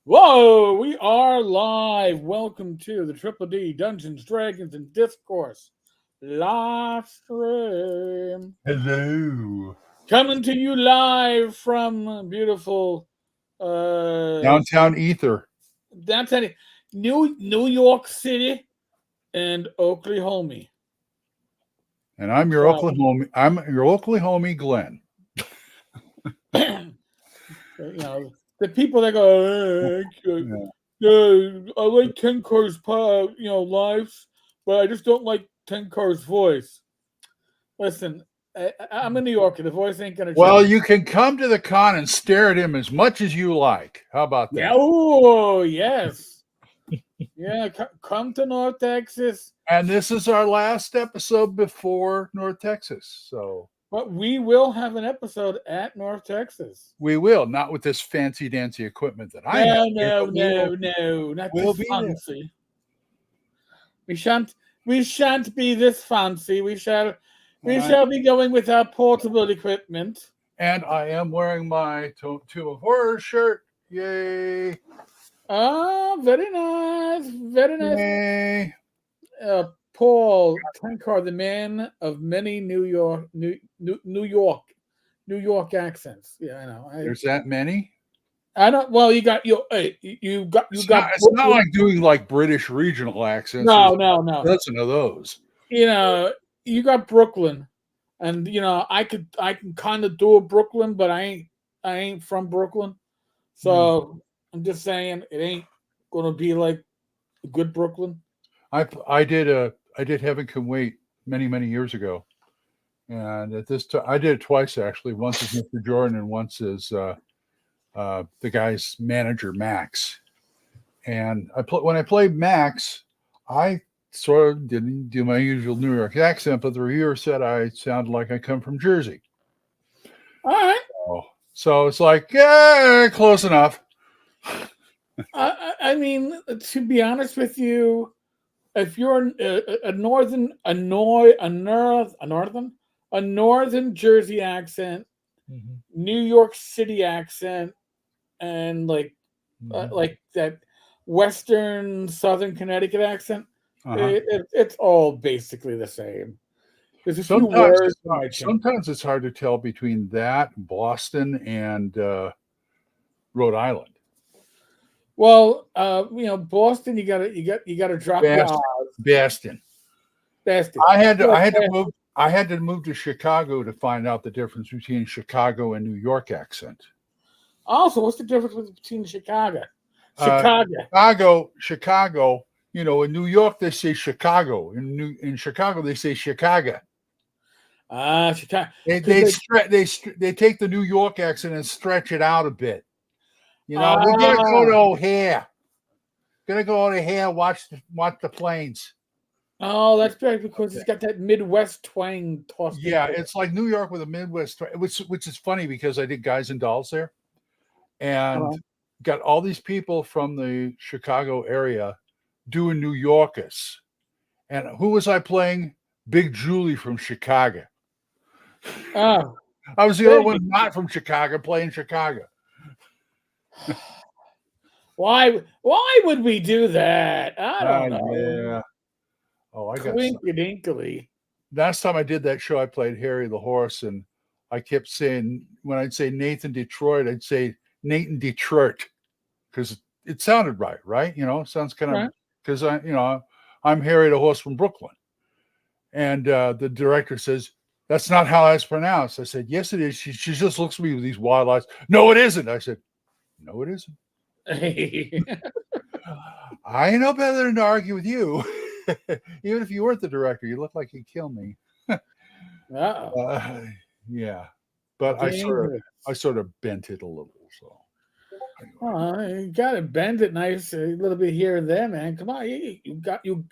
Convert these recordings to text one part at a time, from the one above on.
Whoa, we are live. Welcome to the Triple D Dungeons, Dragons, and Discourse live stream. Hello. Coming to you live from beautiful Downtown Ether. downtown New York City and Oklahoma. And I'm your Oklahoma Glenn. The people that go, I like Tenkar's lives, but I just don't like Tenkar's voice. Listen, I'm a New Yorker. The voice ain't gonna change. Well, you can come to the con and stare at him as much as you like. How about that? Yeah. Oh, yes. Yeah. Come to North Texas. And this is our last episode before North Texas. But we will have an episode at North Texas. We will, not with this fancy dancy equipment that I have. No, not we'll this fancy. There. We shan't be this fancy. We shall be going with our portable equipment. And I am wearing my Tomb of Horrors shirt. Yay! Ah, very nice. Very nice. Yay! Paul Tenkar, the man of many New York accents. Yeah, I know. There's that many. I don't. Well, you got. It's not like doing like British regional accents. No. Dozen of those. You got Brooklyn, and I can kind of do a Brooklyn, but I ain't from Brooklyn, so I'm just saying it ain't gonna be like a good Brooklyn. I did Heaven Can Wait many years ago, and at this time I did it twice actually. Once as Mr. Jordan, and once as the guy's manager Max. And when I played Max, I sort of didn't do my usual New York accent, but the reviewer said I sounded like I come from Jersey. All right. So it's like, yeah, close enough. I mean, to be honest with you, if you're a northern Jersey accent, New York City accent, and like that Western Southern Connecticut accent, it's all basically the same. There's a few words. Sometimes it's hard to tell between that, Boston, and Rhode Island. Well, Boston, you gotta drop Boston. I had to move to Chicago to find out the difference between Chicago and New York accent. Also, what's the difference between Chicago? Chicago. In New York they say Chicago. In Chicago they say Chicago. Chicago. They take the New York accent and stretch it out a bit. We're gonna go to O'Hare. Gonna go to O'Hare, watch the planes. Oh, that's bad because it's got that Midwest twang tossed. Yeah, it's like New York with a Midwest twang, which is funny because I did Guys and Dolls there, and got all these people from the Chicago area doing New Yorkers. And who was I playing? Big Julie from Chicago. Oh, I was the only one not from Chicago playing Chicago. Why would we do that? I don't know. Yeah. Oh, I got Twinkly. Last time I did that show, I played Harry the Horse, and I kept saying, when I'd say Nathan Detroit, I'd say Nathan Detroit, because it sounded right? It sounds kind of, because I'm Harry the Horse from Brooklyn. And the director says, that's not how that's pronounced. I said, yes, it is. She just looks at me with these wild eyes. No, it isn't. I said, no, it isn't. I ain't no better than to argue with you. Even if you weren't the director, you look like you'd kill me. Yeah, but I sort of bent it a little. So anyway. You got to bend it nice a little bit here and there, man. Come on, you got to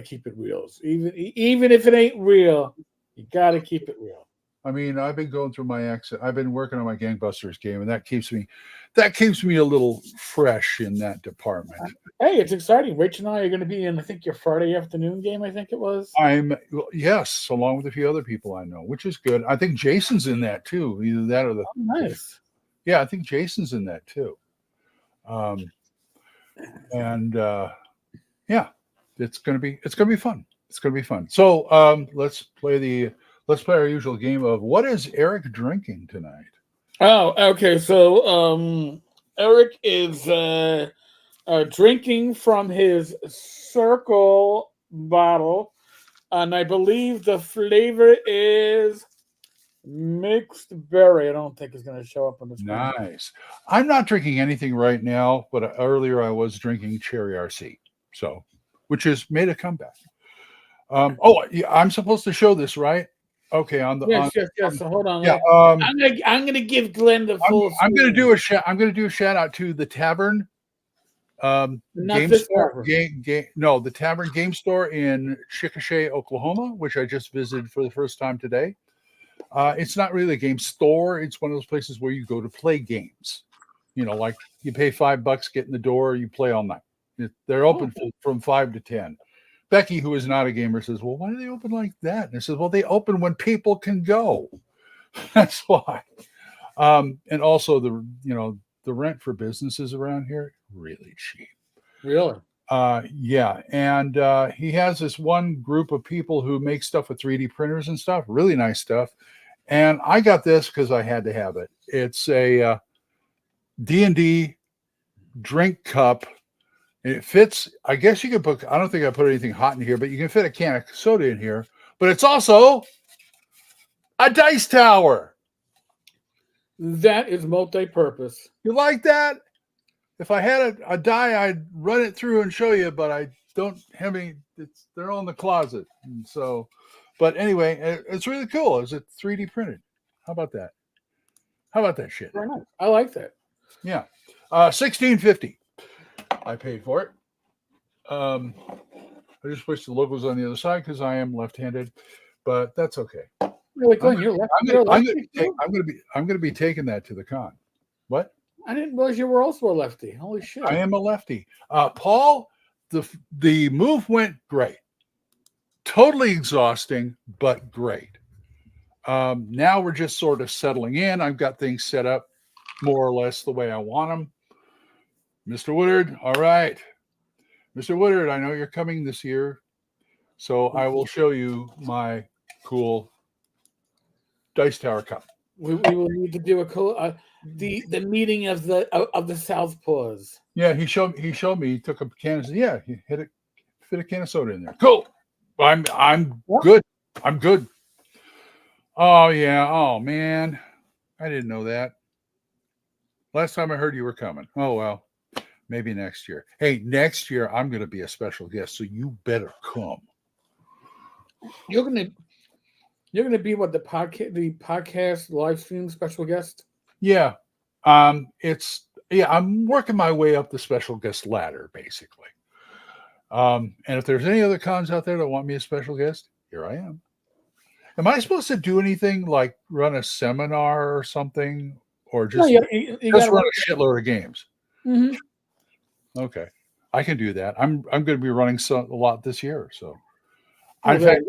keep it real. Even if it ain't real, you got to keep it real. I mean, I've been going through my accent. I've been working on my Gangbusters game, and that keeps me a little fresh in that department. Hey, it's exciting. Rich and I are going to be in, I think, your Friday afternoon game, I think it was. Yes, along with a few other people I know, which is good. I think Jason's in that too. Either that or nice. Yeah, I think Jason's in that too. And yeah, it's gonna be fun. It's gonna be fun. So let's play our usual game of what is Eric drinking tonight? Oh, okay. So Eric is drinking from his Circle bottle, and I believe the flavor is mixed berry. I don't think it's going to show up on the screen. Nice. I'm not drinking anything right now, but earlier I was drinking Cherry RC, so which has made a comeback. Oh, yeah, I'm supposed to show this, right? Okay, on the Yes. So hold on. yeah. I'm gonna give Glenn the full. I'm gonna do a shout. I'm gonna do a shout out to the Tavern. Not Game this store, tavern. no, the Tavern Game Store in Chickasha, Oklahoma, which I just visited for the first time today. It's not really a game store. It's one of those places where you go to play games. Like you pay $5, get in the door, you play all night. They're open from 5 to 10. Becky, who is not a gamer, says, "Well, why do they open like that?" And I said, "Well, they open when people can go. That's why." And also the rent for businesses around here really cheap. Really? Yeah, and he has this one group of people who make stuff with 3D printers and stuff, really nice stuff. And I got this because I had to have it. It's a D&D drink cup. It fits. I guess you could put. I don't think I put anything hot in here, but you can fit a can of soda in here. But it's also a dice tower. That is multi-purpose. You like that? If I had a die, I'd run it through and show you, but I don't have any. They're all in the closet. And so, but anyway, it's really cool. Is it 3D printed? How about that? How about that shit? Very nice. I like that. Yeah. $16.50. I paid for it. I just wish the logo was on the other side because I am left-handed, but that's okay. Really, Glenn, you're left. I'm gonna be taking that to the con. What? I didn't realize you were also a lefty. Holy shit! I am a lefty. Paul, the move went great. Totally exhausting, but great. Now we're just sort of settling in. I've got things set up more or less the way I want them. Mr. Woodard, all right. Mr. Woodard, I know you're coming this year, so I will show you my cool Dice Tower cup. We will need to do the meeting of the Southpaws. Yeah, he showed me. He took a can and said, "Yeah, he fit a can of soda in there." Cool. I'm good. I'm good. Oh yeah. Oh man, I didn't know that. Last time I heard you were coming. Oh well. Maybe next year. Hey, next year I'm going to be a special guest, so you better come. You're gonna be what, the podcast live stream special guest? Yeah, I'm working my way up the special guest ladder, basically. And if there's any other cons out there that want me a special guest, here I am. Am I supposed to do anything like run a seminar or something, or just you gotta run a shitload of games? Mm-hmm. Okay, I can do that. I'm going to be running a lot this year. So, in fact,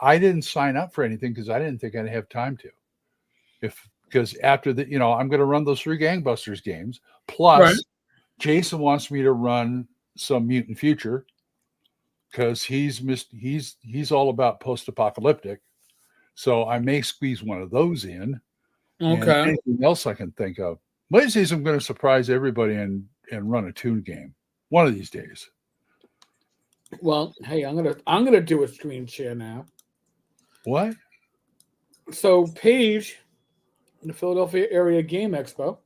I didn't sign up for anything because I didn't think I'd have time to. Because after I'm going to run those 3 Gangbusters games. Plus, Jason wants me to run some Mutant Future because he's all about post-apocalyptic. So I may squeeze one of those in. Okay. And anything else I can think of. Wednesdays, I'm going to surprise everybody and run a Toon game one of these days. Well, hey, I'm gonna do a screen share now. What? So Paige, the Philadelphia Area Game Expo,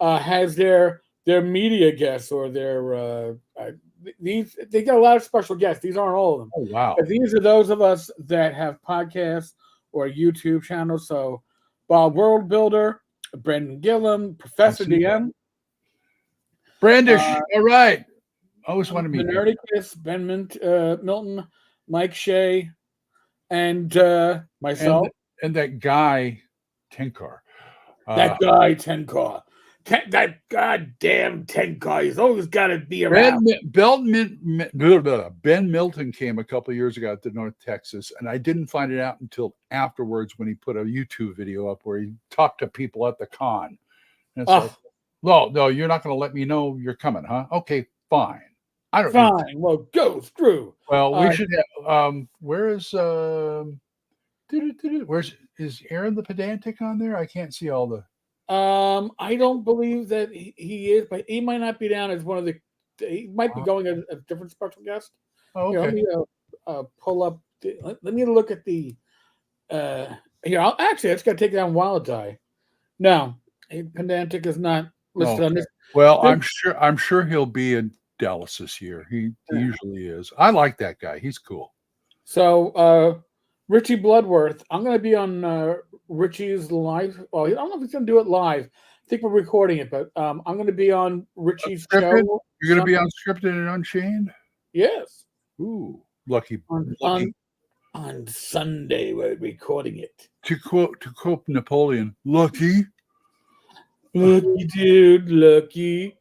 has their media guests or their they got a lot of special guests. These aren't all of them. Oh wow! But these are those of us that have podcasts or YouTube channels. So Bob World Builder, Brendan Gillum, Professor DM. Brandish, all right. I always want to meet Nerdicus, Ben Milton, Mike Shea, and myself. And that guy, Tenkar. That guy, Tenkar. That goddamn Tenkar. He's always got to be around. Ben Milton came a couple of years ago to North Texas, and I didn't find it out until afterwards when he put a YouTube video up where he talked to people at the con. And it's like, No, you're not going to let me know you're coming, huh? Okay, fine. I don't need to. Fine. Well, go through. Well, we should have. Where is where's is Aaron the pedantic on there? I can't see all the. I don't believe that he is, but he might not be down as one of the. He might be going as a different special guest. Oh, Here, okay. let me pull up. Let me look at the. Here, I just got to take down Wild Die. No, pedantic is not listed on this. Well, I'm sure he'll be in Dallas this year. He usually is. I like that guy. He's cool. So, Richie Bloodworth, I'm going to be on Richie's live. Well, I don't know if he's going to do it live. I think we're recording it, but I'm going to be on Richie's Unscripted? show. You're going to be unscripted and unchained? Yes. Ooh, lucky. On Sunday, we're recording it. To quote Napoleon, lucky. Lucky dude, lucky.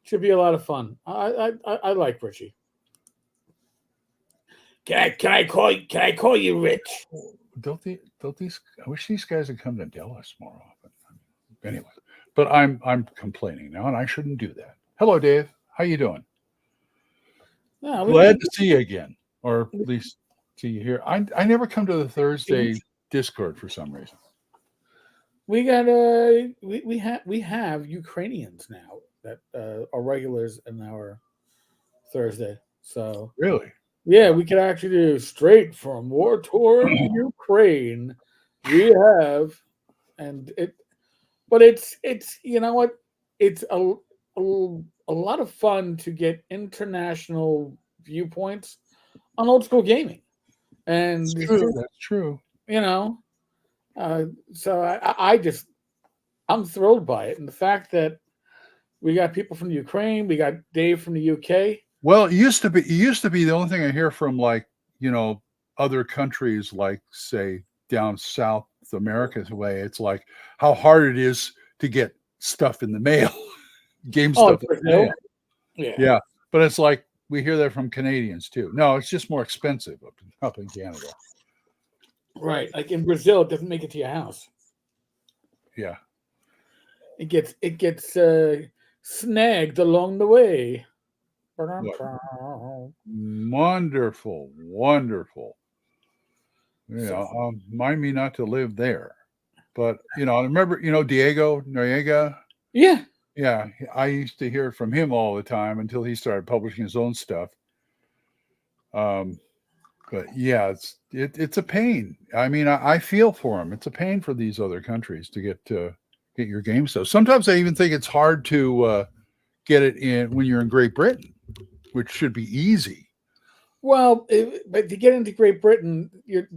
Should be a lot of fun. I like Richie. Can I call you Rich? Don't these? I wish these guys would come to Dallas more often. Anyway, but I'm complaining now, and I shouldn't do that. Hello, Dave. How you doing? No, Glad to see you again, or at least see you here. I never come to the Thursday Discord for some reason. We got we have Ukrainians now that are regulars in our Thursday. So really, yeah, we could actually do straight from war torn Ukraine. We have, and it's you know what, it's a lot of fun to get international viewpoints on old school gaming, and that's true. You know. So I'm thrilled by it, and the fact that we got people from Ukraine, we got Dave from the UK. Well, it used to be the only thing I hear from, like, other countries, like say down South America's way. It's like how hard it is to get stuff in the mail, game stuff in the mail. Yeah, but it's like we hear that from Canadians too. No, it's just more expensive up in Canada. Right, like in Brazil, it doesn't make it to your house. Yeah, it gets snagged along the way. Wonderful. Mind me not to live there, but I remember Diego Noriega. Yeah, I used to hear from him all the time until he started publishing his own stuff. But yeah, it's a pain. I mean, I feel for them. It's a pain for these other countries to get your game stuff. Sometimes I even think it's hard to get it in when you're in Great Britain, which should be easy. Well, but to get into Great Britain, you're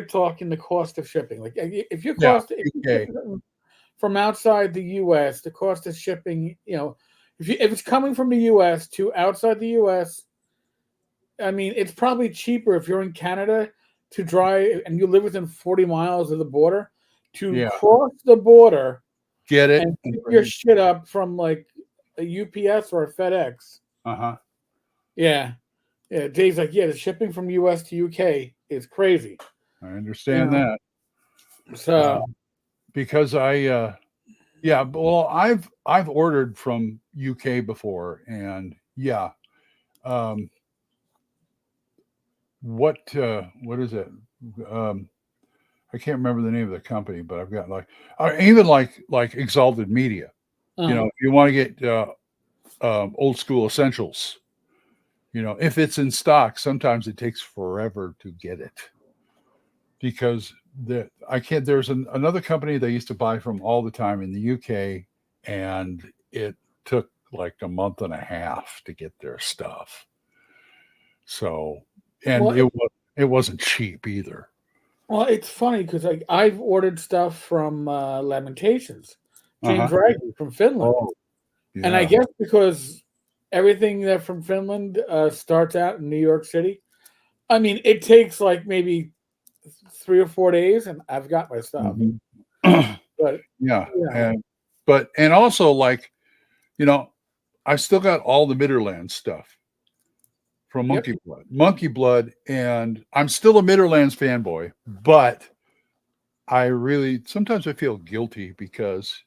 talking the cost of shipping. Like if you're from outside the U.S., the cost of shipping, if it's coming from the U.S. to outside the U.S., I mean, it's probably cheaper if you're in Canada to drive and you live within 40 miles of the border to cross the border, get it, and pick your shit up from like a UPS or a FedEx. Yeah. Dave's like, the shipping from US to UK is crazy. I understand that. So, because I've ordered from UK before, and what is it? I can't remember the name of the company, but I've got even like Exalted Media. If you want to get old school essentials, if it's in stock, sometimes it takes forever to get it because there's another company they used to buy from all the time in the UK, and it took like a month and a half to get their stuff. So, and it wasn't cheap either. Well, it's funny because I've ordered stuff from Lamentations, James Raggy from Finland, and I guess because everything that from Finland starts out in New York City, I mean, it takes like maybe 3 or 4 days, and I've got my stuff. But and also like, I still got all the Midderland stuff from Monkey Blood, and I'm still a Midderlands fanboy, but I really sometimes I feel guilty because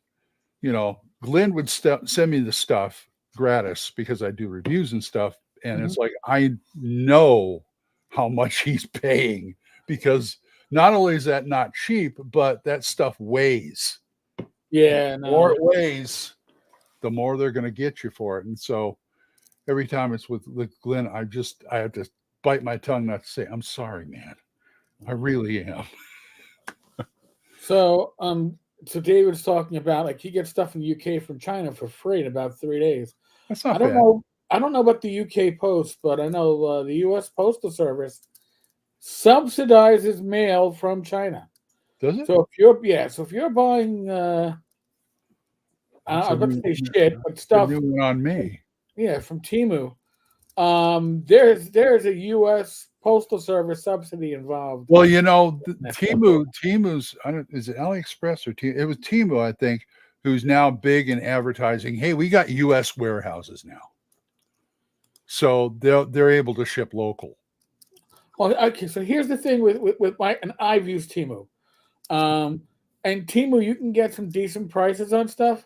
Glenn would send me the stuff gratis because I do reviews and stuff. And it's like, I know how much he's paying because not only is that not cheap, but that stuff weighs. Yeah, The more it weighs, the more they're going to get you for it. And so every time it's with Glenn, I have to bite my tongue not to say, I'm sorry, man. I really am. So David's talking about like he gets stuff in the UK from China for free in about 3 days. That's not I don't bad. know. I don't know about the UK Post, but I know the US Postal Service subsidizes mail from China. Does it? So if you're buying, I was about to say shit, but stuff. New one on me. Yeah, from Temu. There's a U.S. Postal Service subsidy involved. Well, Temu's, is it AliExpress or Temu? It was Temu, I think, who's now big in advertising. Hey, we got U.S. warehouses now, so they're able to ship local. Well, okay, so here's the thing with and I've used Temu, and Temu you can get some decent prices on stuff.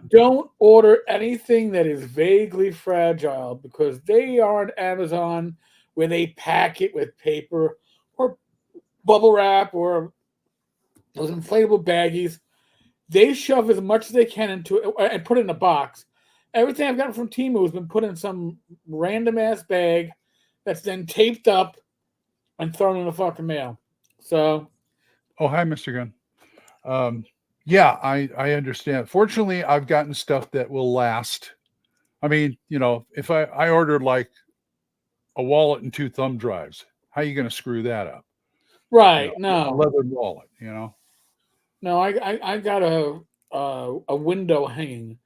Don't order anything that is vaguely fragile because they are on Amazon where they pack it with paper or bubble wrap or those inflatable baggies. They shove as much as they can into it and put it in a box. Everything I've gotten from Temu has been put in some random ass bag that's then taped up and thrown in the fucking mail. So, hi, Mr. Gunn. Yeah, I understand. Fortunately, I've gotten stuff that will last. I mean, if I ordered like a wallet and 2 thumb drives, how are you going to screw that up? Right? A leather wallet, No, I got a window hanging,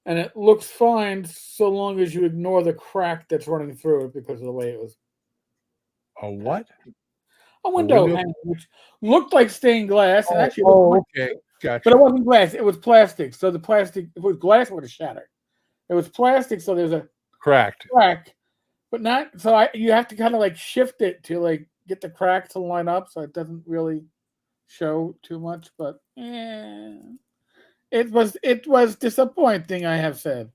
and it looks fine so long as you ignore the crack that's running through it because of the way it was. A what? A window hanging, which looked like stained glass, and actually, okay. Gotcha. But it wasn't glass; it was plastic. So the plastic, if it was glass, it would have shattered. It was plastic, so there's a crack, but not. So you have to kind of like shift it to like get the crack to line up, so it doesn't really show too much. But it was disappointing. I have said.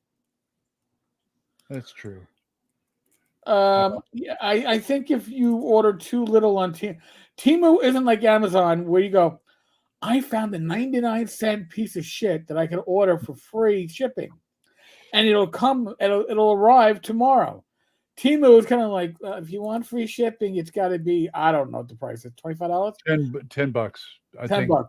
That's true. Yeah, I think if you order too little on Temu isn't like Amazon where you go, I found a 99-cent piece of shit that I can order for free shipping, and it'll arrive tomorrow. Temu is kind of like if you want free shipping, it's got to be I don't know what the price is $25, $10. $10.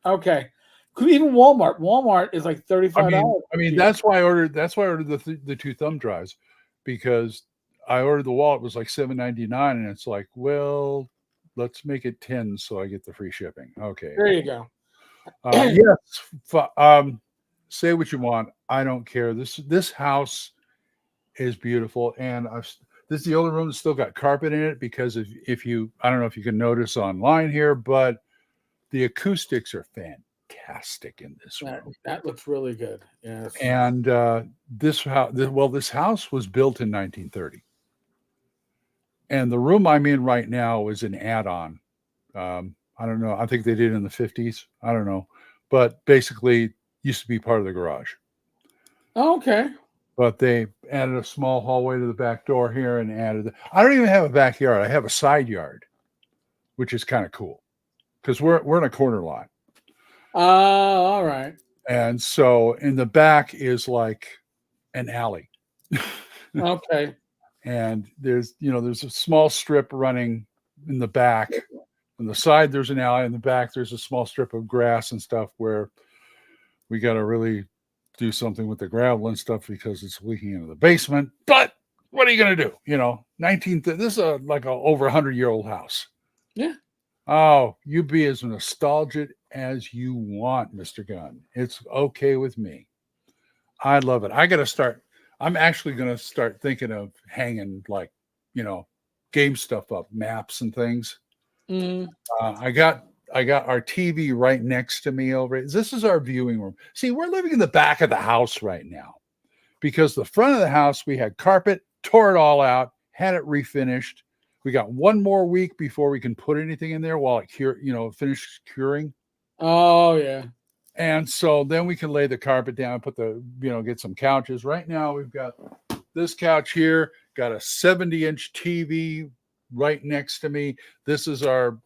Okay, because even Walmart is like $35. I mean that's why I ordered the 2 thumb drives because I ordered the wallet was like $7.99 and it's like, well, let's make it 10 so I get the free shipping. Okay. There you go. Yes. Say what you want. I don't care. This house is beautiful. And this is the only room that's still got carpet in it because if you, I don't know if you can notice online here, but the acoustics are fantastic in this room. That looks really good. Yes. And this house was built in 1930. And the room I'm in right now is an add-on. I don't know. I think they did it in the 50s. I don't know. But basically used to be part of the garage. Oh, okay. But they added a small hallway to the back door here and I don't even have a backyard. I have a side yard, which is kind of cool because we're in a corner lot. All right. And so in the back is like an alley. Okay. And there's a small strip running in the back. On the side, there's an alley. In the back, there's a small strip of grass and stuff where we got to really do something with the gravel and stuff because it's leaking into the basement. But what are you going to do? This is like a over 100-year-old house. Yeah. Oh, you be as nostalgic as you want, Mr. Gunn. It's okay with me. I love it. I'm actually going to start thinking of hanging game stuff up, maps and things. I got our TV right next to me over it. This is our viewing room. See, we're living in the back of the house right now because the front of the house, we had carpet, tore it all out, had it refinished. We got one more week before we can put anything in there while it finishes curing. Oh, yeah. And so then we can lay the carpet down, put the, get some couches. Right now we've got this couch here, got a 70-inch TV right next to me. This is our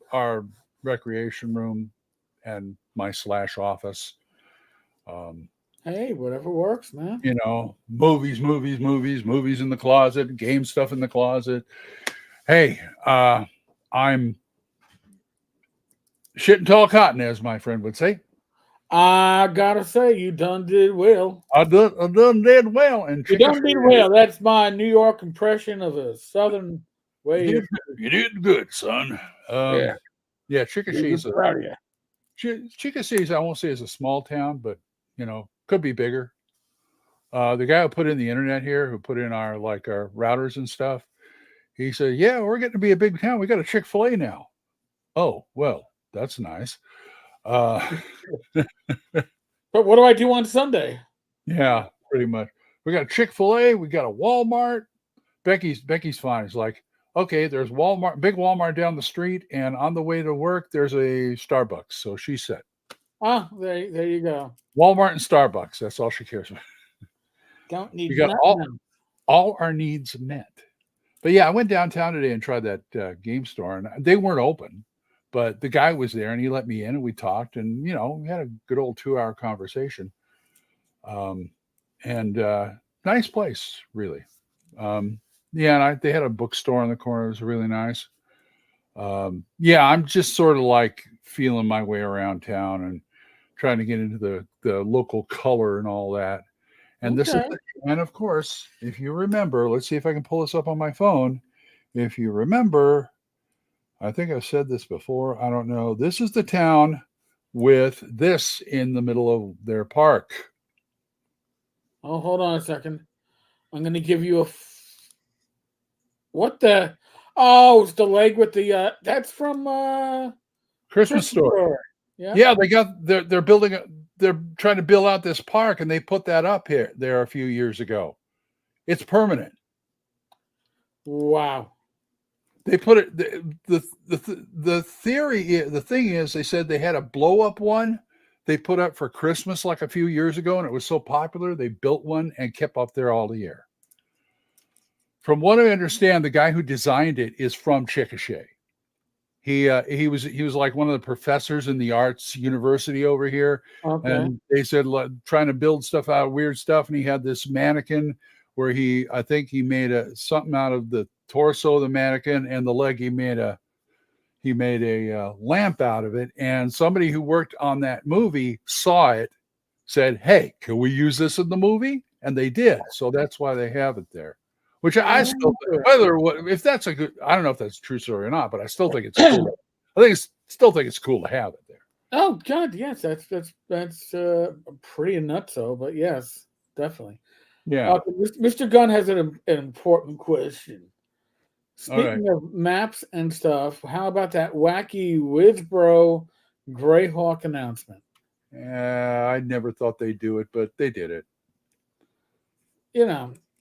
recreation room and my /office. Hey, whatever works, man. Movies in the closet, game stuff in the closet. Hey, I'm shitting tall cotton, as my friend would say. I gotta say, you done did well. I done did well. And you done did well. That's my New York impression of a Southern way. You did good, son. Yeah, Chickasha's proud of you. Chickasha's, I won't say is a small town, but could be bigger. The guy who put in the internet here, who put in our routers and stuff, he said, "Yeah, we're getting to be a big town. We got a Chick-fil-A now." Oh, well, that's nice. But what do I do on Sunday? Yeah, pretty much. We got a Chick-fil-A. We got a Walmart. Becky's fine. It's like, okay, there's Walmart, big Walmart down the street, and on the way to work, there's a Starbucks. So she said, "Ah, there you go. Walmart and Starbucks. That's all she cares about. Don't need. We got all our needs met." But yeah, I went downtown today and tried that game store, and they weren't open. But the guy was there, and he let me in, and we talked, and we had a good old 2-hour conversation. Nice place, really. And they had a bookstore in the corner. It was really nice. I'm just sort of feeling my way around town and trying to get into the local color and all that. And and of course, if you remember, let's see if I can pull this up on my phone. If you remember, I think I've said this before. I don't know. This is the town with this in the middle of their park. Oh, hold on a second. I'm going to give you what the? Oh, it's the leg with the. That's from Christmas Story. Yeah, they're building. They're trying to build out this park, and they put that up there a few years ago. It's permanent. Wow. They put it. The theory. The thing is, they said they had a blow up one they put up for Christmas a few years ago, and it was so popular they built one and kept up there all the year. From what I understand, the guy who designed it is from Chickasha. He was one of the professors in the arts university over here. Okay. And they said trying to build stuff out of weird stuff, and he had this mannequin where I think he made something out of the torso of the mannequin, and the leg he made a lamp out of it. And somebody who worked on that movie saw it, said, "Hey, can we use this in the movie?" And they did. So that's why they have it there. Which I still if that's a good, I don't know if that's a true story or not, but I still think it's cool. Still think it's cool to have it there. Oh God, yes, that's pretty nutso, but yes, definitely. Yeah. Mr. Gunn has an important question. Speaking of maps and stuff, how about that wacky Wizbro Greyhawk announcement? I never thought they'd do it, but they did it.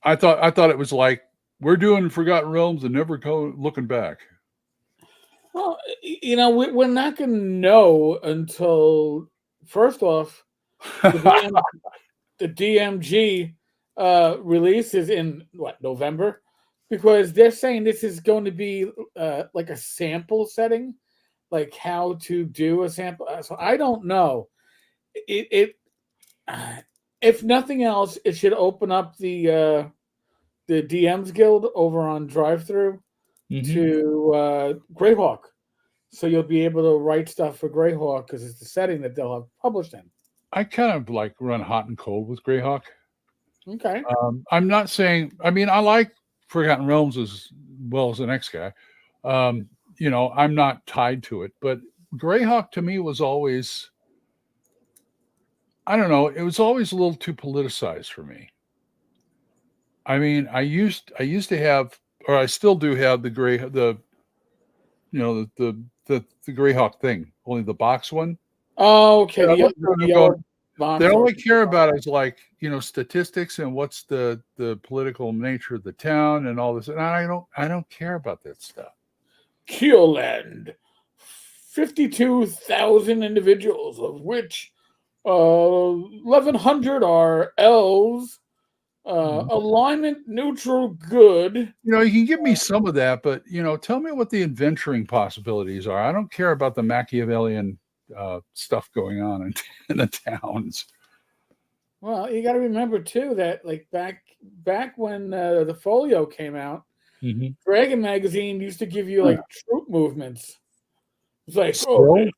I thought it was like, we're doing Forgotten Realms and never go looking back. Well, we're not going to know until, first off, the DMG releases in November, because they're saying this is going to be like a sample setting, like how to do a sample. So I don't know. It if nothing else, it should open up the DMs Guild over on Drive-Thru to Greyhawk. So you'll be able to write stuff for Greyhawk because it's the setting that they'll have published in. I kind of run hot and cold with Greyhawk. Okay. I'm not saying, I like Forgotten Realms as well as the next guy. I'm not tied to it, but Greyhawk to me was always, I don't know, it was always a little too politicized for me. I used to have, or I still do have the Greyhawk thing, only the box one. Oh, okay. They only care about is statistics and what's the political nature of the town and all this. And I don't care about that stuff. Keelland, 52,000 individuals, of which 1100 are elves. Alignment neutral good. You can give me some of that, but tell me what the adventuring possibilities are. I don't care about the Machiavellian stuff going on in the towns. Well, you got to remember too that like back when the folio came out, Dragon magazine used to give you like troop movements. It's like Still?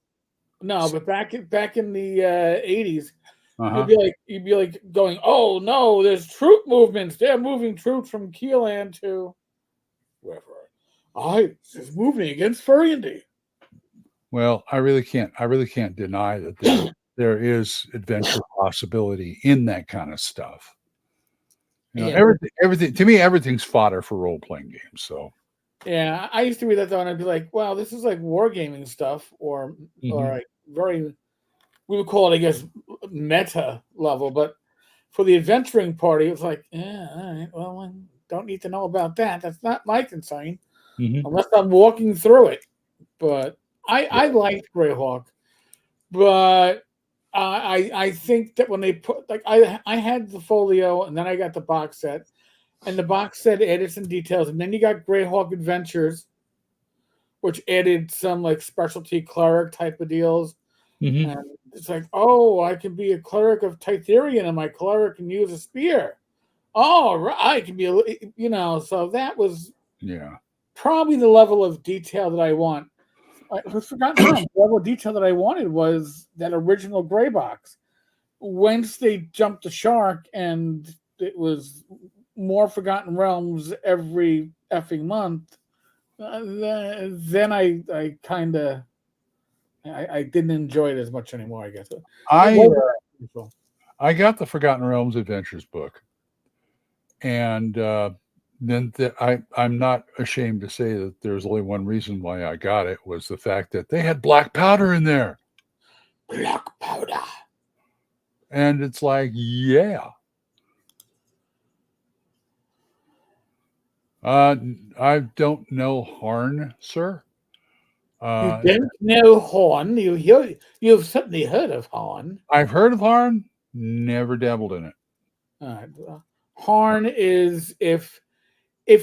no, but back in the 80s, Uh-huh. you'd be like going, oh no, there's troop movements. They're moving troops from Keelan to wherever. It's moving against Burgundy. Well, I really can't deny that there is adventure possibility in that kind of stuff. Everything to me, everything's fodder for role playing games. So yeah, I used to read that though, and I'd be like, wow, this is like wargaming stuff, or like very, we would call it, I guess, meta level. But for the adventuring party, it's like, yeah, all right, well, I don't need to know about that. That's not my concern, unless I'm walking through it. But I liked Greyhawk, but I think that when they put like I had the folio and then I got the box set, and the box set added some details, and then you got Greyhawk Adventures, which added some like specialty cleric type of deals. And it's like, oh, I can be a cleric of Titherian, and my cleric can use a spear. Oh, right, I can be so that was probably the level of detail that I want. I forgot the level of detail that I wanted was that original gray box. Once they jumped the shark and it was more Forgotten Realms every effing month, then I kind of I didn't enjoy it as much anymore. I guess I got the Forgotten Realms Adventures book, and then I'm not ashamed to say that there's only one reason why I got it, was the fact that they had black powder in there. Black powder. And it's like, yeah. I don't know Harn, sir. You don't know Horn. You've certainly heard of Horn. I've heard of Harn, never dabbled in it. Harn is if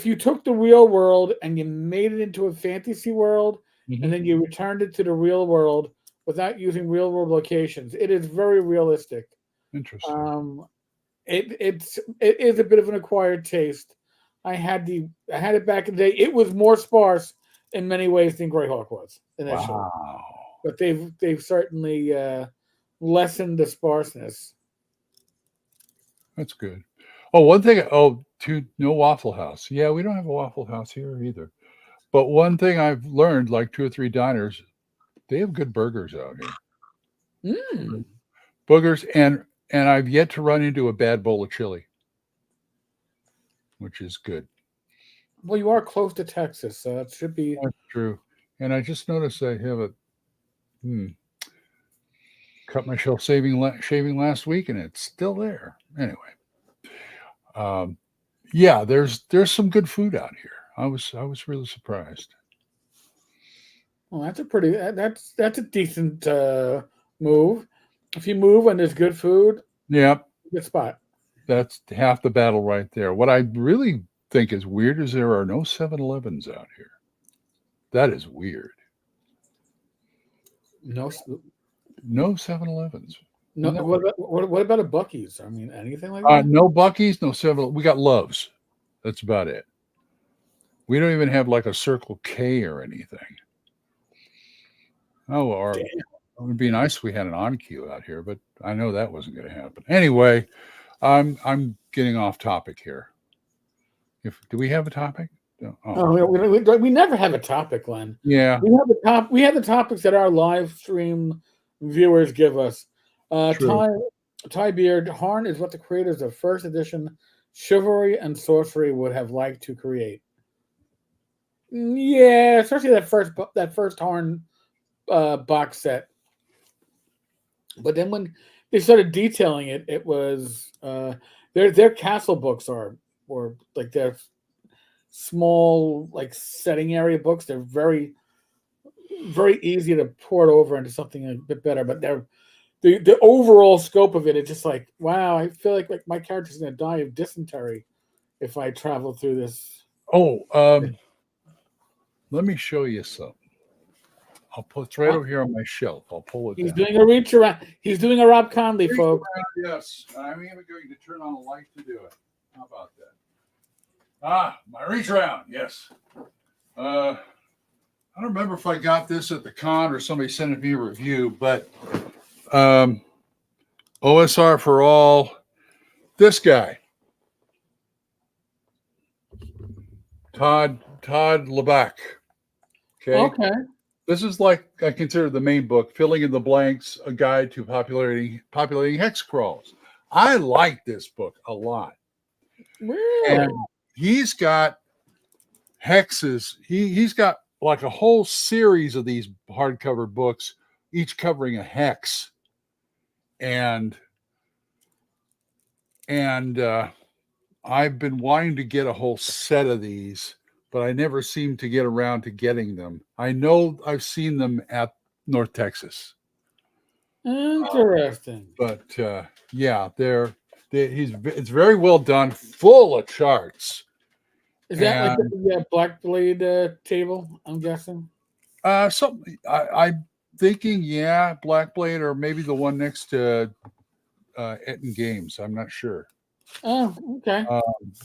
you took the real world and you made it into a fantasy world, and then you returned it to the real world without using real world locations. It is very realistic. Interesting. It is a bit of an acquired taste. I had it back in the day. It was more sparse in many ways than Greyhawk was initially. Wow. But they've certainly lessened the sparseness. That's good. Oh, one thing. No Waffle House. Yeah, we don't have a Waffle House here either. But one thing I've learned, like 2 or 3 diners, they have good burgers out here. Boogers, and I've yet to run into a bad bowl of chili, which is good. Well, you are close to Texas, so it should be. That's true. And I just noticed I have cut my shelf shaving last week, and it's still there. Anyway, yeah, there's some good food out here. I was really surprised. Well, that's a decent move. If you move and there's good food, good spot. That's half the battle right there. What I really think is weird is there are no 7-Elevens out here. That is weird. No 7-Elevens. No. What about a Buc-ee's? I mean, anything like that? No Buc-ee's, no 7. We got Love's. That's about it. We don't even have like a Circle K or anything. Oh, it would be nice if we had an on-queue out here, but I know that wasn't going to happen. Anyway, I'm getting off topic here. Do we have a topic? We never have a topic, Glenn. Yeah, we have the topics that our live stream viewers give us. Ty Beard, Harn is what the creators of first edition Chivalry and Sorcery would have liked to create. Yeah, especially that first Harn box set. But then when they started detailing it, it was their castle books or like their small like setting area books. They're very, very easy to port over into something a bit better. But the overall scope of it, it's just like, wow, I feel like my character's gonna die of dysentery if I travel through this. Oh, let me show you something. I'll put it right over here on my shelf. I'll pull it He's down. doing a reach around. He's doing a Rob Conley, Reach folks. around, yes. I'm even going to turn on a light to do it. How about that? My reach around, yes. I don't remember if I got this at the con or somebody sent me a review, but OSR for all, this guy, Todd LeBach. Okay. This is like I consider the main book, Filling in the Blanks, a guide to populating hex crawls. I like this book a lot. Really? And he's got hexes. He's got like a whole series of these hardcover books, each covering a hex. And I've been wanting to get a whole set of these, but I never seem to get around to getting them. I know I've seen them at North Texas. Interesting. But yeah, it's very well done, full of charts. Is that like the Black Blade table? I'm guessing. Something I'm thinking, yeah, Black Blade, or maybe the one next to Dngeons. I'm not sure. Oh, okay.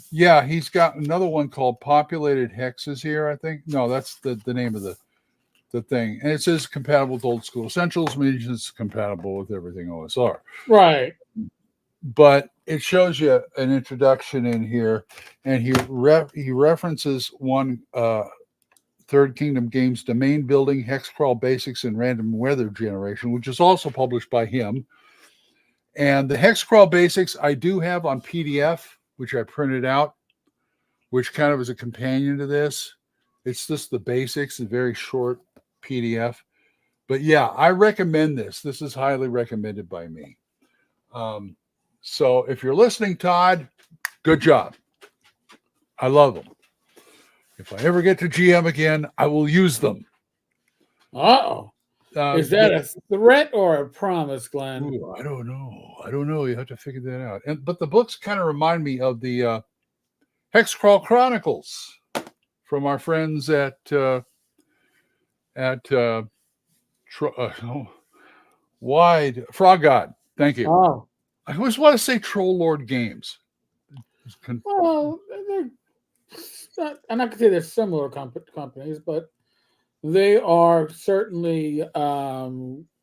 Yeah, he's got another one called Populated Hexes here, I think. No, that's the name of the thing. And it says compatible with old school essentials, means it's compatible with everything OSR. Right. But it shows you an introduction in here, and he references one Third Kingdom Games domain building, hex crawl basics, and random weather generation, which is also published by him. And the hex crawl basics I do have on PDF, which I printed out, which kind of is a companion to this. It's just the basics, a very short PDF. But yeah, I recommend this. This is highly recommended by me. So if you're listening, Todd, good job. I love them. If I ever get to GM again, I will use them. Uh-oh. Is that a threat or a promise, Glenn? Ooh, I don't know. You have to figure that out. But the books kind of remind me of the Hexcrawl Chronicles from our friends at Wide Frog God. Thank you. Oh. I always want to say Troll Lord Games. Well, I'm not going to say they're similar companies, but they are certainly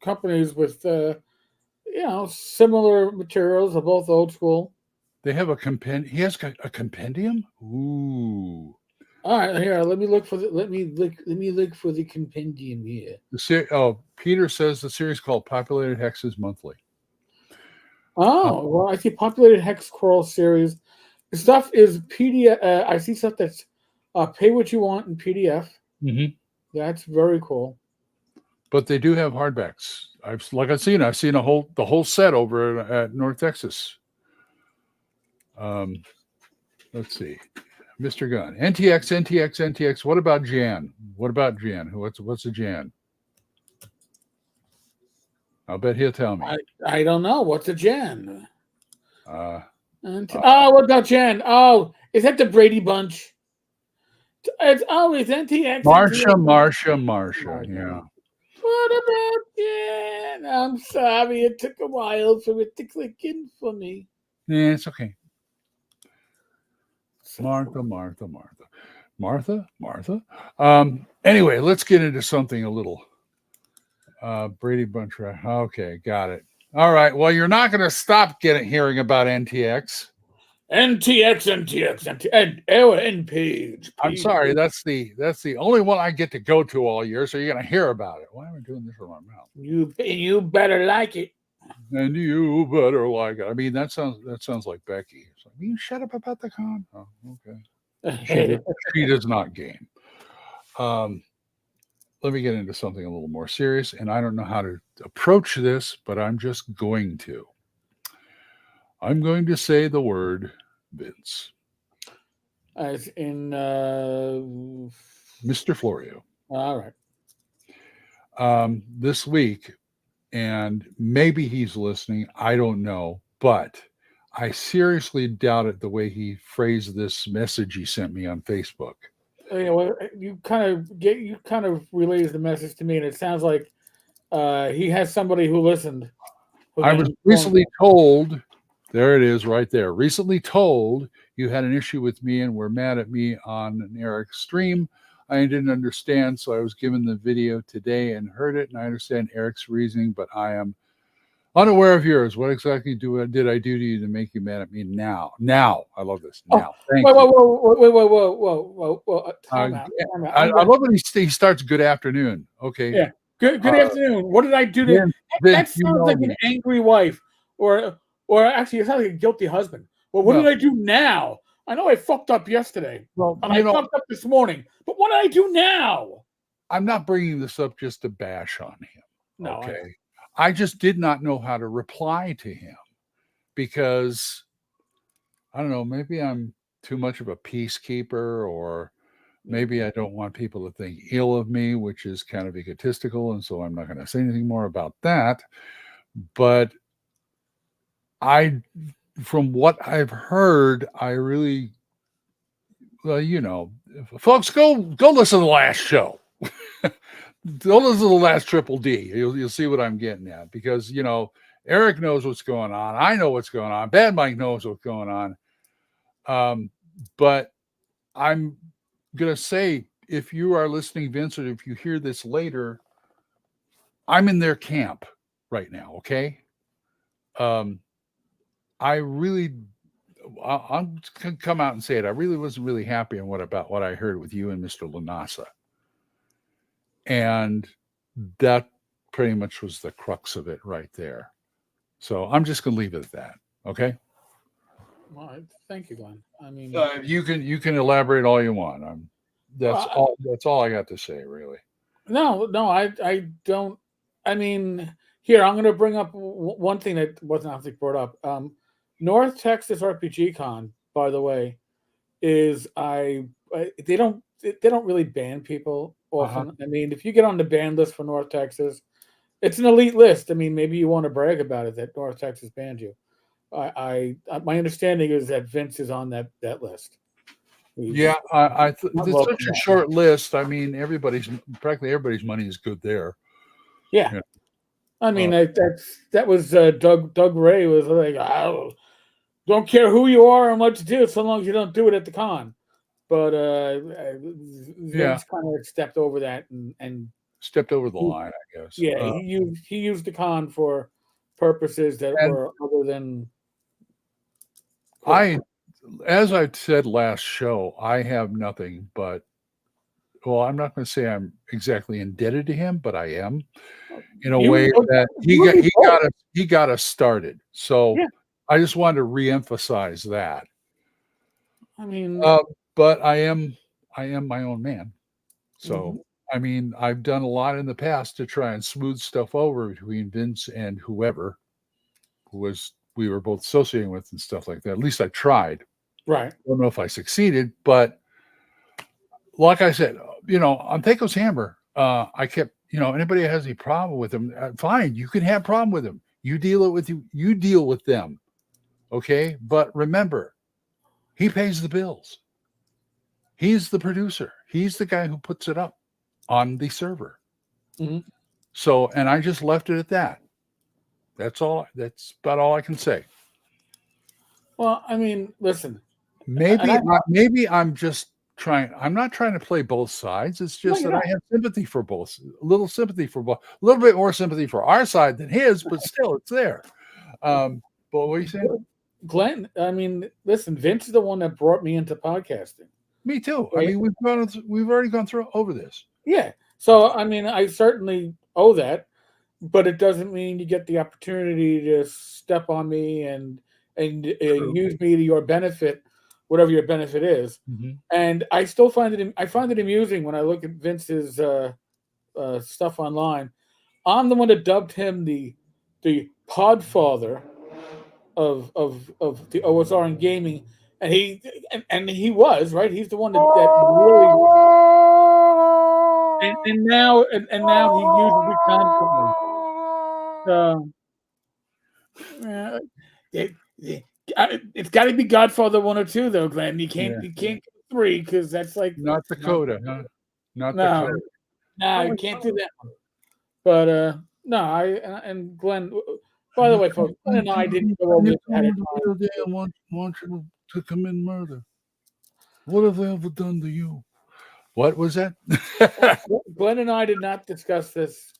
companies with similar materials. They're both old school. They have a compendium. He has a compendium. Ooh. All right, here. Let me look for the compendium here. Peter says the series called Populated Hexes Monthly. Oh, well, I see Populated Hex Crawl series. The stuff is PDF. I see stuff that's pay what you want in PDF. Mm-hmm. That's very cool. But they do have hardbacks. I've seen the whole set over at North Texas. Let's see, Mr. Gunn, NTX. What about Jan? What's a Jan? I'll bet he'll tell me. I don't know. What's a Jan? What about Jan? Oh, is that the Brady Bunch? It's NTX. Marsha. Yeah. What about Jan? I'm sorry. It took a while for it to click in for me. Yeah, it's okay. Martha. Anyway, let's get into something a little. Brady Bunch. Okay, got it. All right. Well, you're not going to stop hearing about NTX. NTX, and page. I'm sorry. That's the only one I get to go to all year. So you're going to hear about it. Why am I doing this with my mouth? You better like it. And you better like it. I mean, that sounds like Becky. It's like, you shut up about the con. Oh, okay. She does not game. Let me get into something a little more serious, and I don't know how to approach this, but I'm just going to. I'm going to say the word Vince. As in Mr. Florio. All right. This week and maybe he's listening. I don't know, but I seriously doubt it the way he phrased this message he sent me on Facebook. You kind of relayed the message to me, and it sounds like he has somebody who listened. I was recently told, there it is right there, recently told you had an issue with me and were mad at me on an Eric stream. I didn't understand, so I was given the video today and heard it, and I understand Eric's reasoning, but I am unaware of yours. What exactly did I do to you to make you mad at me now? Now, I love this. Now, thank you. Whoa. Time out. I love when he starts. Good afternoon. Okay. Yeah. Good afternoon. What did I do to? That sounds like an angry wife, or actually, it sounds like a guilty husband. Well, what did I do now? I know I fucked up yesterday, and I fucked up this morning. But what did I do now? I'm not bringing this up just to bash on him. No. Okay. I just did not know how to reply to him because I don't know, maybe I'm too much of a peacekeeper, or maybe I don't want people to think ill of me, which is kind of egotistical. And so I'm not going to say anything more about that. But from what I've heard, I really, folks, go listen to the last show. Don't listen to the last Triple D. You'll see what I'm getting at, because Eric knows what's going on. I know what's going on. Bad Mike knows what's going on. But I'm gonna say, if you are listening, Vince, or if you hear this later, I'm in their camp right now. Okay. I'm gonna come out and say it. I really wasn't really happy on what I heard with you and Mr. Lanasa. And that pretty much was the crux of it right there. So I'm just going to leave it at that. Okay. Well, thank you, Glenn. I mean, you can elaborate all you want. That's all I got to say, really. No, I don't. I mean, here, I'm going to bring up one thing that wasn't actually brought up. North Texas RPG Con, by the way, is they don't really ban people often. I mean, if you get on the ban list for North Texas, it's an elite list. I mean, maybe you want to brag about it that North Texas banned you. My understanding is that Vince is on that list. Yeah, it's such a short list. I mean, practically everybody's money is good there. Yeah. I mean, that was Doug Ray was like, I don't care who you are and what you do, so long as you don't do it at the con. But Vince kind of stepped over that and stepped over the line, I guess. Yeah, he used the con for purposes that were other than. As I said last show, I have nothing but. Well, I'm not going to say I'm exactly indebted to him, but I am, in a way that he got us started. So I just wanted to reemphasize that. I mean, but I am my own man. So I mean, I've done a lot in the past to try and smooth stuff over between Vince and whoever we were both associating with and stuff like that. At least I tried. Right. I don't know if I succeeded, but like I said, on Teiko's Hammer, I kept, anybody that has any problem with him, fine, you can have a problem with him. You deal with them. Okay. But remember, he pays the bills. He's the producer. He's the guy who puts it up on the server. So, and I just left it at that. That's all. That's about all I can say. Well, I mean, listen. Maybe I'm just trying. I'm not trying to play both sides. It's just that I have sympathy for both. A little sympathy for both. A little bit more sympathy for our side than his, but still, it's there. But what are you saying, Glenn? I mean, listen. Vince is the one that brought me into podcasting. Me too. Right? I mean, we've already gone through over this. Yeah. So I mean, I certainly owe that, but it doesn't mean you get the opportunity to step on me and use me to your benefit, whatever your benefit is. And I still find it amusing when I look at Vince's stuff online. I'm the one that dubbed him the podfather of the OSR and gaming, and he was right. He's the one that really. And now he uses it constantly. It's got to be Godfather 1 or 2 though, Glenn. You can't go 3 because that's like Not Dakota, huh? Not no, Dakota. no, you can't do that one. But no, and Glenn. By the way, folks, Glenn and I didn't go over this ahead of time. They want you to commit murder. What have they ever done to you? What was that? Glenn and I did not discuss this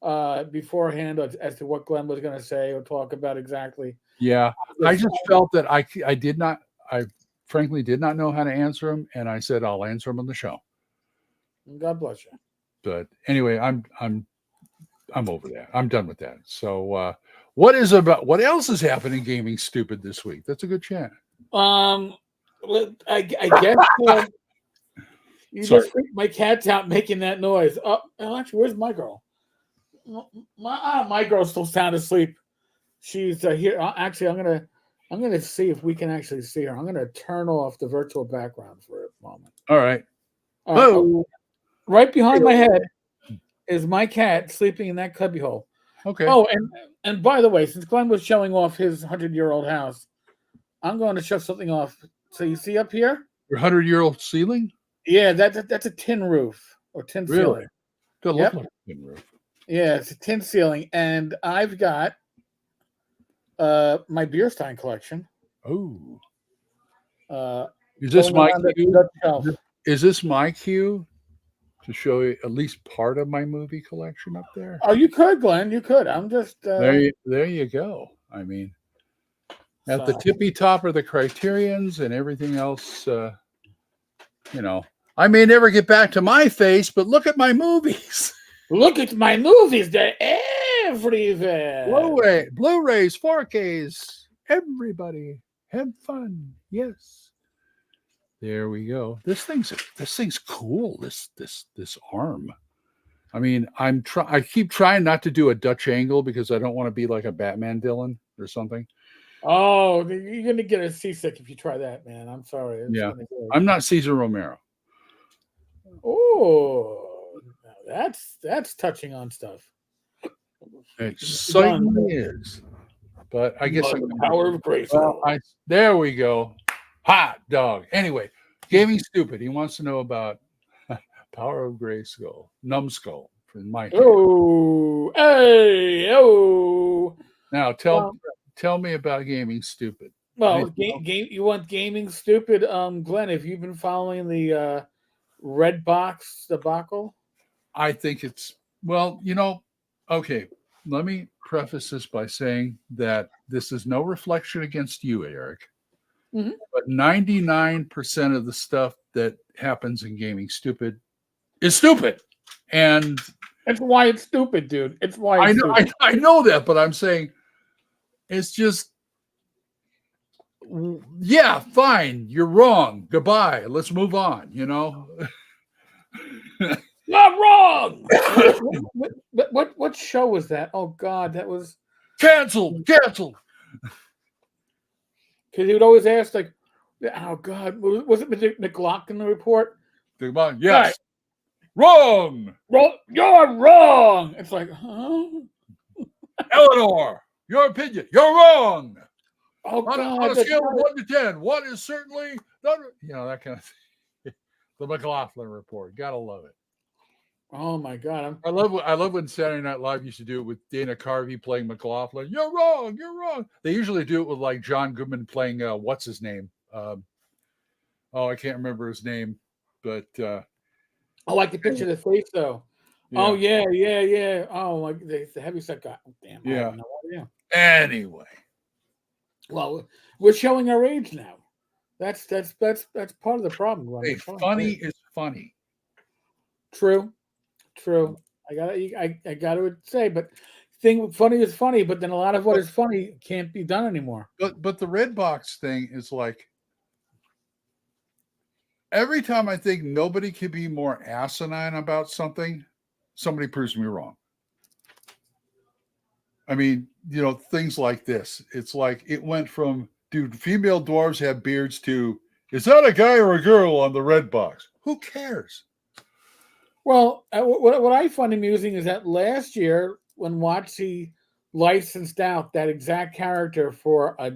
beforehand as to what Glenn was going to say or talk about exactly. Yeah, I just felt that I frankly did not know how to answer him, and I said I'll answer him on the show. God bless you. But anyway, I'm over that. I'm done with that. So what else is happening gaming stupid this week? That's a good chat. I guess you just freaked my cat's out making that noise. Oh, actually, where's my girl? My girl's still sound asleep. She's here. Actually, I'm gonna see if we can actually see her. I'm gonna turn off the virtual background for a moment. All right. Right behind my head is my cat sleeping in that cubbyhole. Okay. Oh, and by the way, since Glenn was showing off his 100-year-old house, I'm going to show something off. So you see up here? Your 100-year-old ceiling? Yeah, that's a tin roof or tin ceiling. Does look like a tin roof. Yeah, it's a tin ceiling, and I've got my beer stein collection. Oh. Is this my cue? Is this my cue to show you at least part of my movie collection up there? Oh, you could, Glenn. You could. I'm just there you go. I mean, at the tippy top are the Criterions and everything else. I may never get back to my face, but look at my movies. Look at my movies. They're everywhere. Blu-rays, 4Ks. Everybody have fun. Yes. There we go. This thing's cool. This arm. I mean, I keep trying not to do a Dutch angle because I don't want to be like a Batman villain or something. Oh, you're gonna get a seasick if you try that, man. I'm sorry. I'm not Cesar Romero. Oh, that's touching on stuff. It certainly is. But I guess the power of grace. There we go. Hot dog. Anyway, gaming stupid. He wants to know about Power of Grayskull, Numbskull from my hand. Oh, hey, oh. Now tell me about gaming stupid. Well, you want gaming stupid? Glenn, have you been following the Red Box debacle? I think it's okay. Let me preface this by saying that this is no reflection against you, Eric. Mm-hmm. But 99% of the stuff that happens in gaming stupid is stupid. And that's why it's stupid, dude. It's why it's stupid. I know that, but I'm saying it's just, yeah, fine. You're wrong. Goodbye. Let's move on, Not wrong. What show was that? Oh God, that was canceled. Because he would always ask, like, oh God, was it McLaughlin report? Yes. Right. Wrong. You're wrong. It's like, huh? Eleanor, your opinion. You're wrong. Oh God. On a scale of 1 to 10, 1 is certainly not, that kind of thing. The McLaughlin report. Gotta love it. Oh my God. I love when Saturday Night Live used to do it with Dana Carvey playing McLaughlin. You're wrong. They usually do it with like John Goodman playing what's his name? I can't remember his name, but I can picture the face though. Yeah. Oh yeah. Oh, like the heavyset guy. Oh, damn. Yeah. I have no idea. Anyway. Well, we're showing our age now. That's part of the problem. Right? Hey, funny is funny. True. I gotta say, but funny is funny, but then a lot of what is funny can't be done anymore. But the red box thing is like every time I think nobody can be more asinine about something, somebody proves me wrong. I mean, things like this. It's like it went from, do female dwarves have beards to, is that a guy or a girl on the red box? Who cares? Well, what I find amusing is that last year when WotC licensed out that exact character for a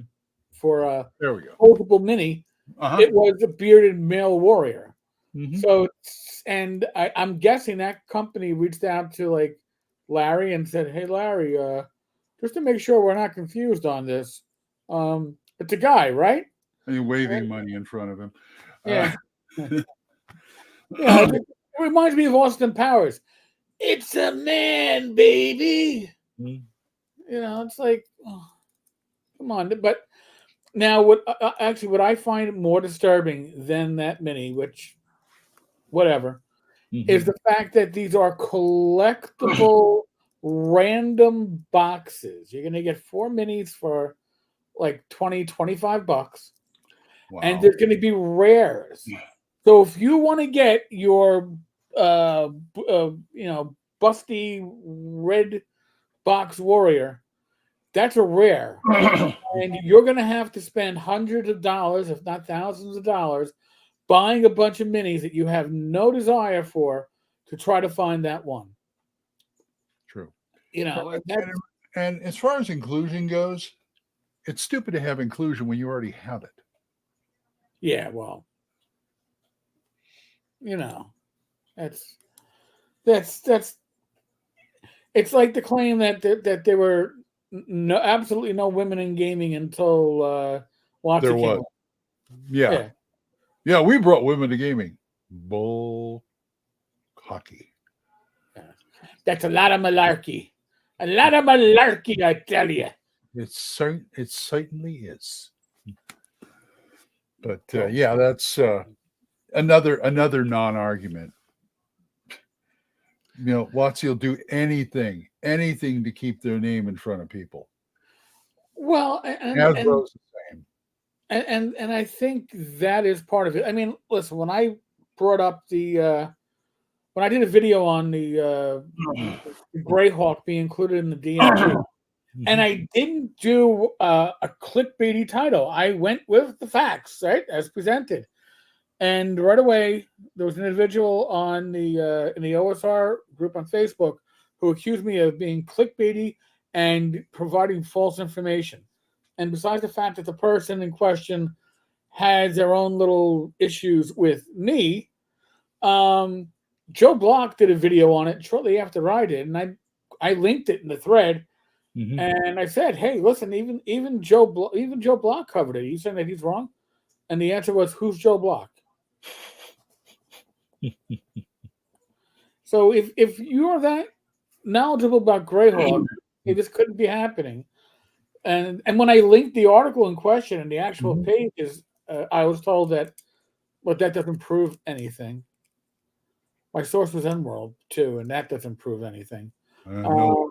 There we go. multiple mini. Uh-huh. It was a bearded male warrior. Mhm. So, and I'm guessing that company reached out to like Larry and said, "Hey, Larry, just to make sure we're not confused on this, it's a guy, right?" And waving money in front of him. Yeah, yeah. It reminds me of Austin Powers. It's a man, baby. Mhm. You know, it's like, oh, come on. But now, what actually what I find more disturbing than that mini, which whatever, is Mhm. the fact that these are collectible random boxes. You're going to get 4 minis for like 20, $25, and Wow. there's going to be rares. So if you want to get your, busty red box warrior, that's a rare. And you're going to have to spend hundreds of dollars, if not thousands of dollars, buying a bunch of minis that you have no desire for to try to find that one. True. You know, And as far as inclusion goes, it's stupid to have inclusion when you already have it. yeah, well, you know, that's it's like the claim that there were absolutely no women in gaming until There Watson came was. along. Yeah. Yeah, we brought women to gaming. Bull hockey. Yeah. That's a lot of malarkey. A lot of malarkey, I tell you. It certainly is. But yeah, that's another non-argument. You know, Watsy will do anything to keep their name in front of people. Well, Hasbro's the same. and I think that is part of it. I mean, listen, when I brought up the when I did a video on the Greyhawk being included in the DMG, and I didn't do a clickbaity title. I went with the facts, right, as presented. And right away, there was an individual on the in the OSR group on Facebook who accused me of being clickbaity and providing false information. And besides the fact that the person in question has their own little issues with me, Joe Block did a video on it shortly after I did, and I linked it in the thread, and I said, "Hey, listen, even Joe Block covered it. He's saying that he's wrong," and the answer was, "Who's Joe Block?" So if you're that knowledgeable about Greyhawk, this couldn't be happening. And when I linked the article in question and the actual pages, I was told that, but that doesn't prove anything. My source was Enworld too, and that doesn't prove anything. No.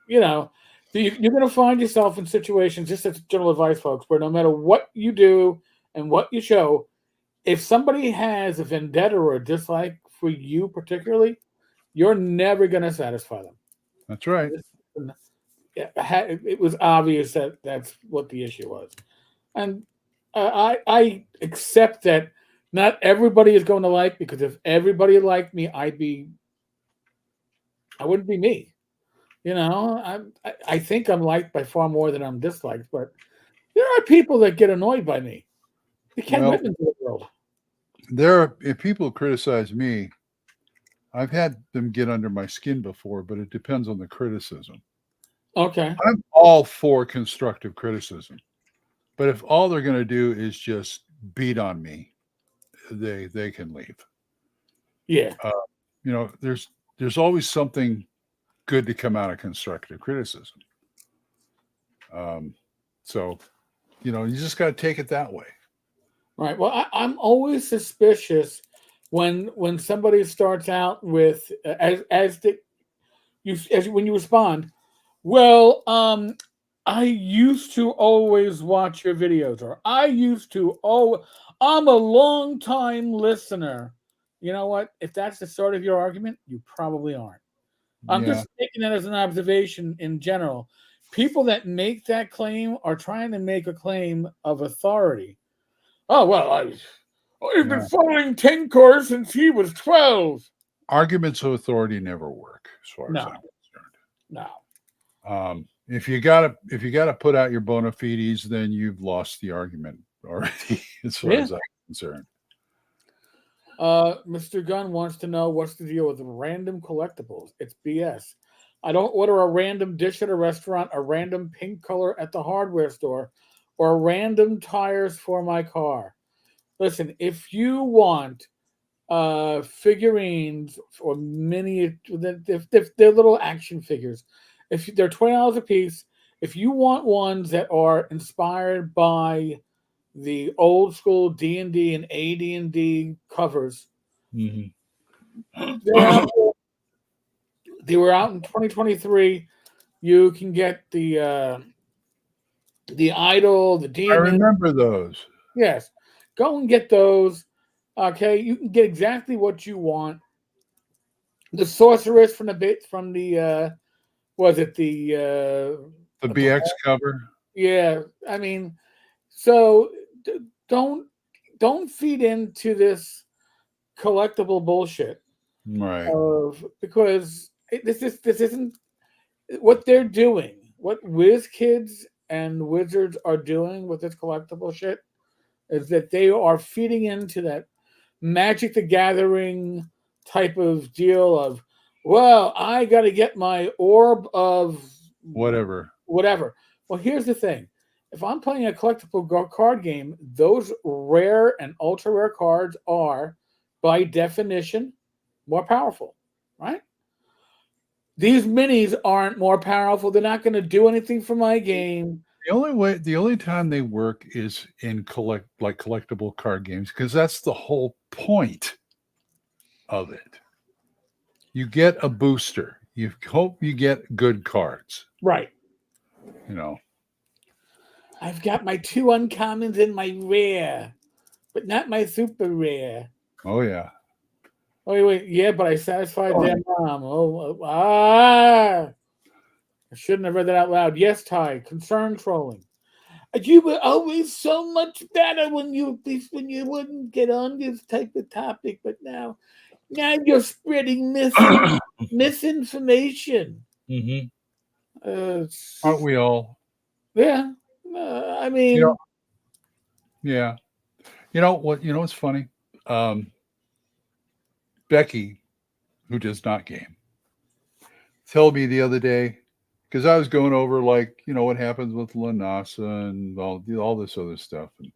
You know, you're going to find yourself in situations, just as general advice, folks, where no matter what you do and what you show, if somebody has a vendetta or a dislike for you particularly, you're never going to satisfy them. That's right. It was obvious that that's what the issue was. And I accept that not everybody is going to like, because if everybody liked me, I wouldn't be me. You know, I think I'm liked by far more than I'm disliked, but there are people that get annoyed by me. The Ken Whitman of the world. If people criticize me, I've had them get under my skin before, but it depends on the criticism. Okay. I'm all for constructive criticism, but if all they're going to do is just beat on me, they can leave. Yeah. You know, there's always something good to come out of constructive criticism. So, you know, you just got to take it that way. Right. Well, I'm always suspicious when somebody starts out with when you respond. Well, I used to always watch your videos, or I used to. Oh, I'm a long time listener. You know what? If that's the start of your argument, you probably aren't. I'm just taking that as an observation in general. People that make that claim are trying to make a claim of authority. Oh, well, I've been following Tenkar since he was 12. Arguments of authority never work, as far as I'm concerned. No. If you gotta put out your bona fides, then you've lost the argument already, as far as I'm concerned. Mr. Gunn wants to know what's the deal with random collectibles. It's BS. I don't order a random dish at a restaurant, a random pink color at the hardware store, or random tires for my car. Listen, if you want figurines or mini, they're little action figures. If they're $20 a piece, if you want ones that are inspired by the old school D&D and AD&D covers, they're out there. They were out in 2023. You can get the idol, the demon. I remember those. Yes, go and get those. Okay, you can get exactly what you want. The sorceress from the was it the BX cover? Yeah, I mean, so don't feed into this collectible bullshit, right? Because this isn't what they're doing. What Wiz Kids and Wizards are doing with this collectible shit is that they are feeding into that Magic the Gathering type of deal of, well, I got to get my orb of whatever. Well, here's the thing. If I'm playing a collectible card game, those rare and ultra rare cards are, by definition, more powerful, right? These minis aren't more powerful. They're not going to do anything for my game. The only time they work is in collectible card games, because that's the whole point of it. You get a booster. You hope you get good cards. Right. You know. I've got my 2 uncommons and my rare, but not my super rare. Oh, yeah. Oh, wait. Yeah, but I satisfied their mom. I shouldn't have read that out loud. Yes, Ty. Concern trolling. You were always so much better when you wouldn't get on this type of topic, but now you're spreading misinformation. Aren't we all? Yeah. I mean, yeah. You know what? You know what's funny? Becky, who does not game, told me the other day, because I was going over, like, what happens with Lanasa and all this other stuff, and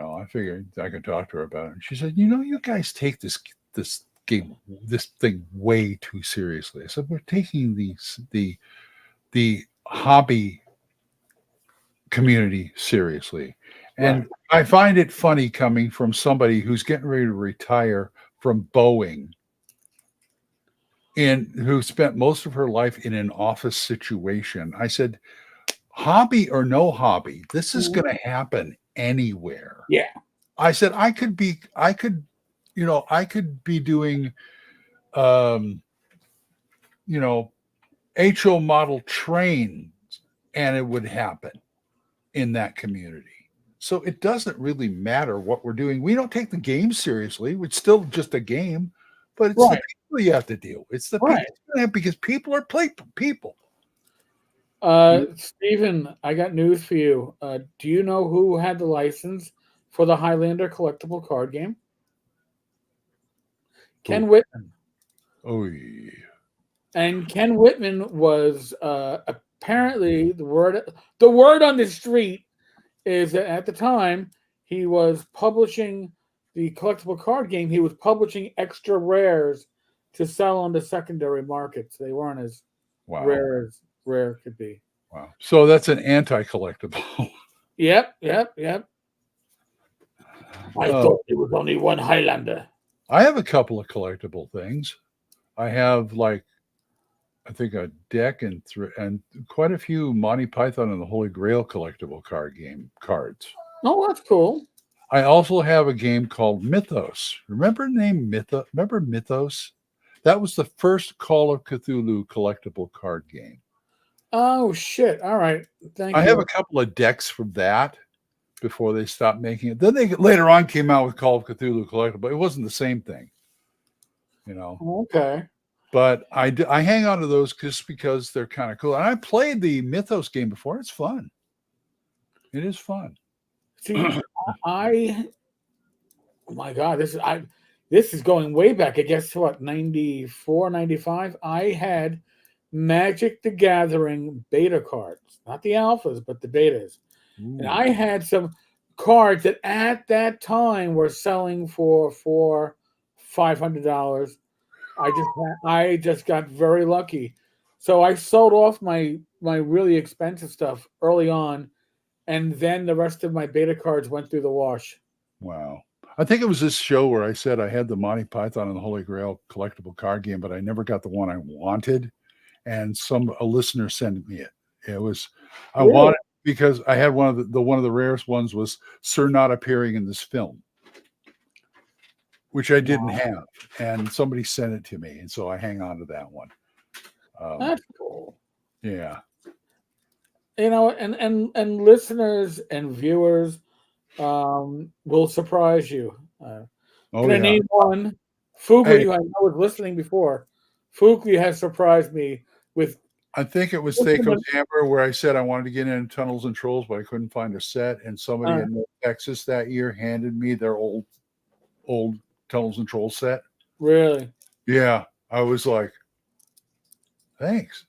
I figured I could talk to her about it. And she said, you guys take this thing way too seriously. I said, we're taking the hobby community seriously. And I find it funny coming from somebody who's getting ready to retire from Boeing and who spent most of her life in an office situation. I said, hobby or no hobby, this is going to happen anywhere. Yeah. I said, I could be doing, HO model trains, and it would happen in that community. So it doesn't really matter what we're doing. We don't take the game seriously. It's still just a game, but it's the people you have to deal with. It's the people, because people are people. Stephen, I got news for you. Do you know who had the license for the Highlander collectible card game? Ken Whitman. Oh, yeah. And Ken Whitman was apparently the word on the street is that at the time he was publishing the collectible card game. He was publishing extra rares to sell on the secondary markets. They weren't as rare as rare could be. Wow. So that's an anti-collectible. Yep. I thought there was only one Highlander. I have a couple of collectible things. I have, I think, a deck and quite a few Monty Python and the Holy Grail collectible card game cards. Oh, that's cool. I also have a game called Mythos. Remember the name Mythos? Remember Mythos? That was the first Call of Cthulhu collectible card game. Oh, shit. All right. Thank you. I have a couple of decks from that before they stopped making it. Then they later on came out with Call of Cthulhu collectible, but it wasn't the same thing. Okay. But I hang on to those just because they're kind of cool. And I played the Mythos game before. It's fun. It is fun. See, oh my God, this is going way back. I guess what, 94, 95? I had Magic the Gathering beta cards, not the alphas, but the betas. Ooh. And I had some cards that at that time were selling for $500. I just got very lucky. So I sold off my really expensive stuff early on, and then the rest of my beta cards went through the wash. Wow. I think it was this show where I said I had the Monty Python and the Holy Grail collectible card game, but I never got the one I wanted. And a listener sent me it. It was I Really? wanted because I had one of the rarest ones was Sir Not appearing in this film, which I didn't have, and somebody sent it to me, and so I hang on to that one. That's cool. Yeah. You know, and listeners and viewers will surprise you. Can I name one? Fugly, who I know was listening before. Fugly has surprised me with. I think it was Thakos Amber where I said I wanted to get in Tunnels and Trolls, but I couldn't find a set, and somebody in North Texas that year handed me their old Tunnels and Trolls set. Really? Yeah, I was like, thanks.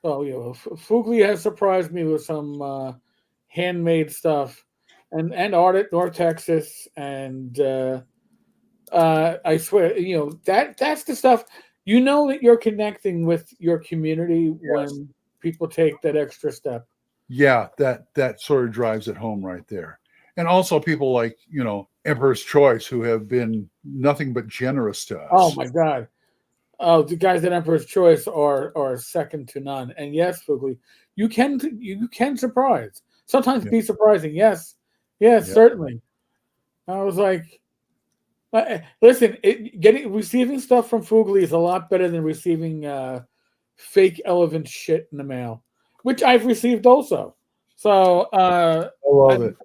Oh, yeah. Fugly has surprised me with some handmade stuff, and art at North Texas, and I swear, you know that's the stuff. You know that you're connecting with your community when people take that extra step. Yeah, that sort of drives it home right there. And also people like, Emperor's Choice, who have been nothing but generous to us. Oh my God. Oh, the guys at Emperor's Choice are second to none. And yes, Fugly, you can surprise. Sometimes be surprising. Yes, certainly. I was like, listen, receiving stuff from Fugly is a lot better than receiving fake elephant shit in the mail, which I've received also. So I love it.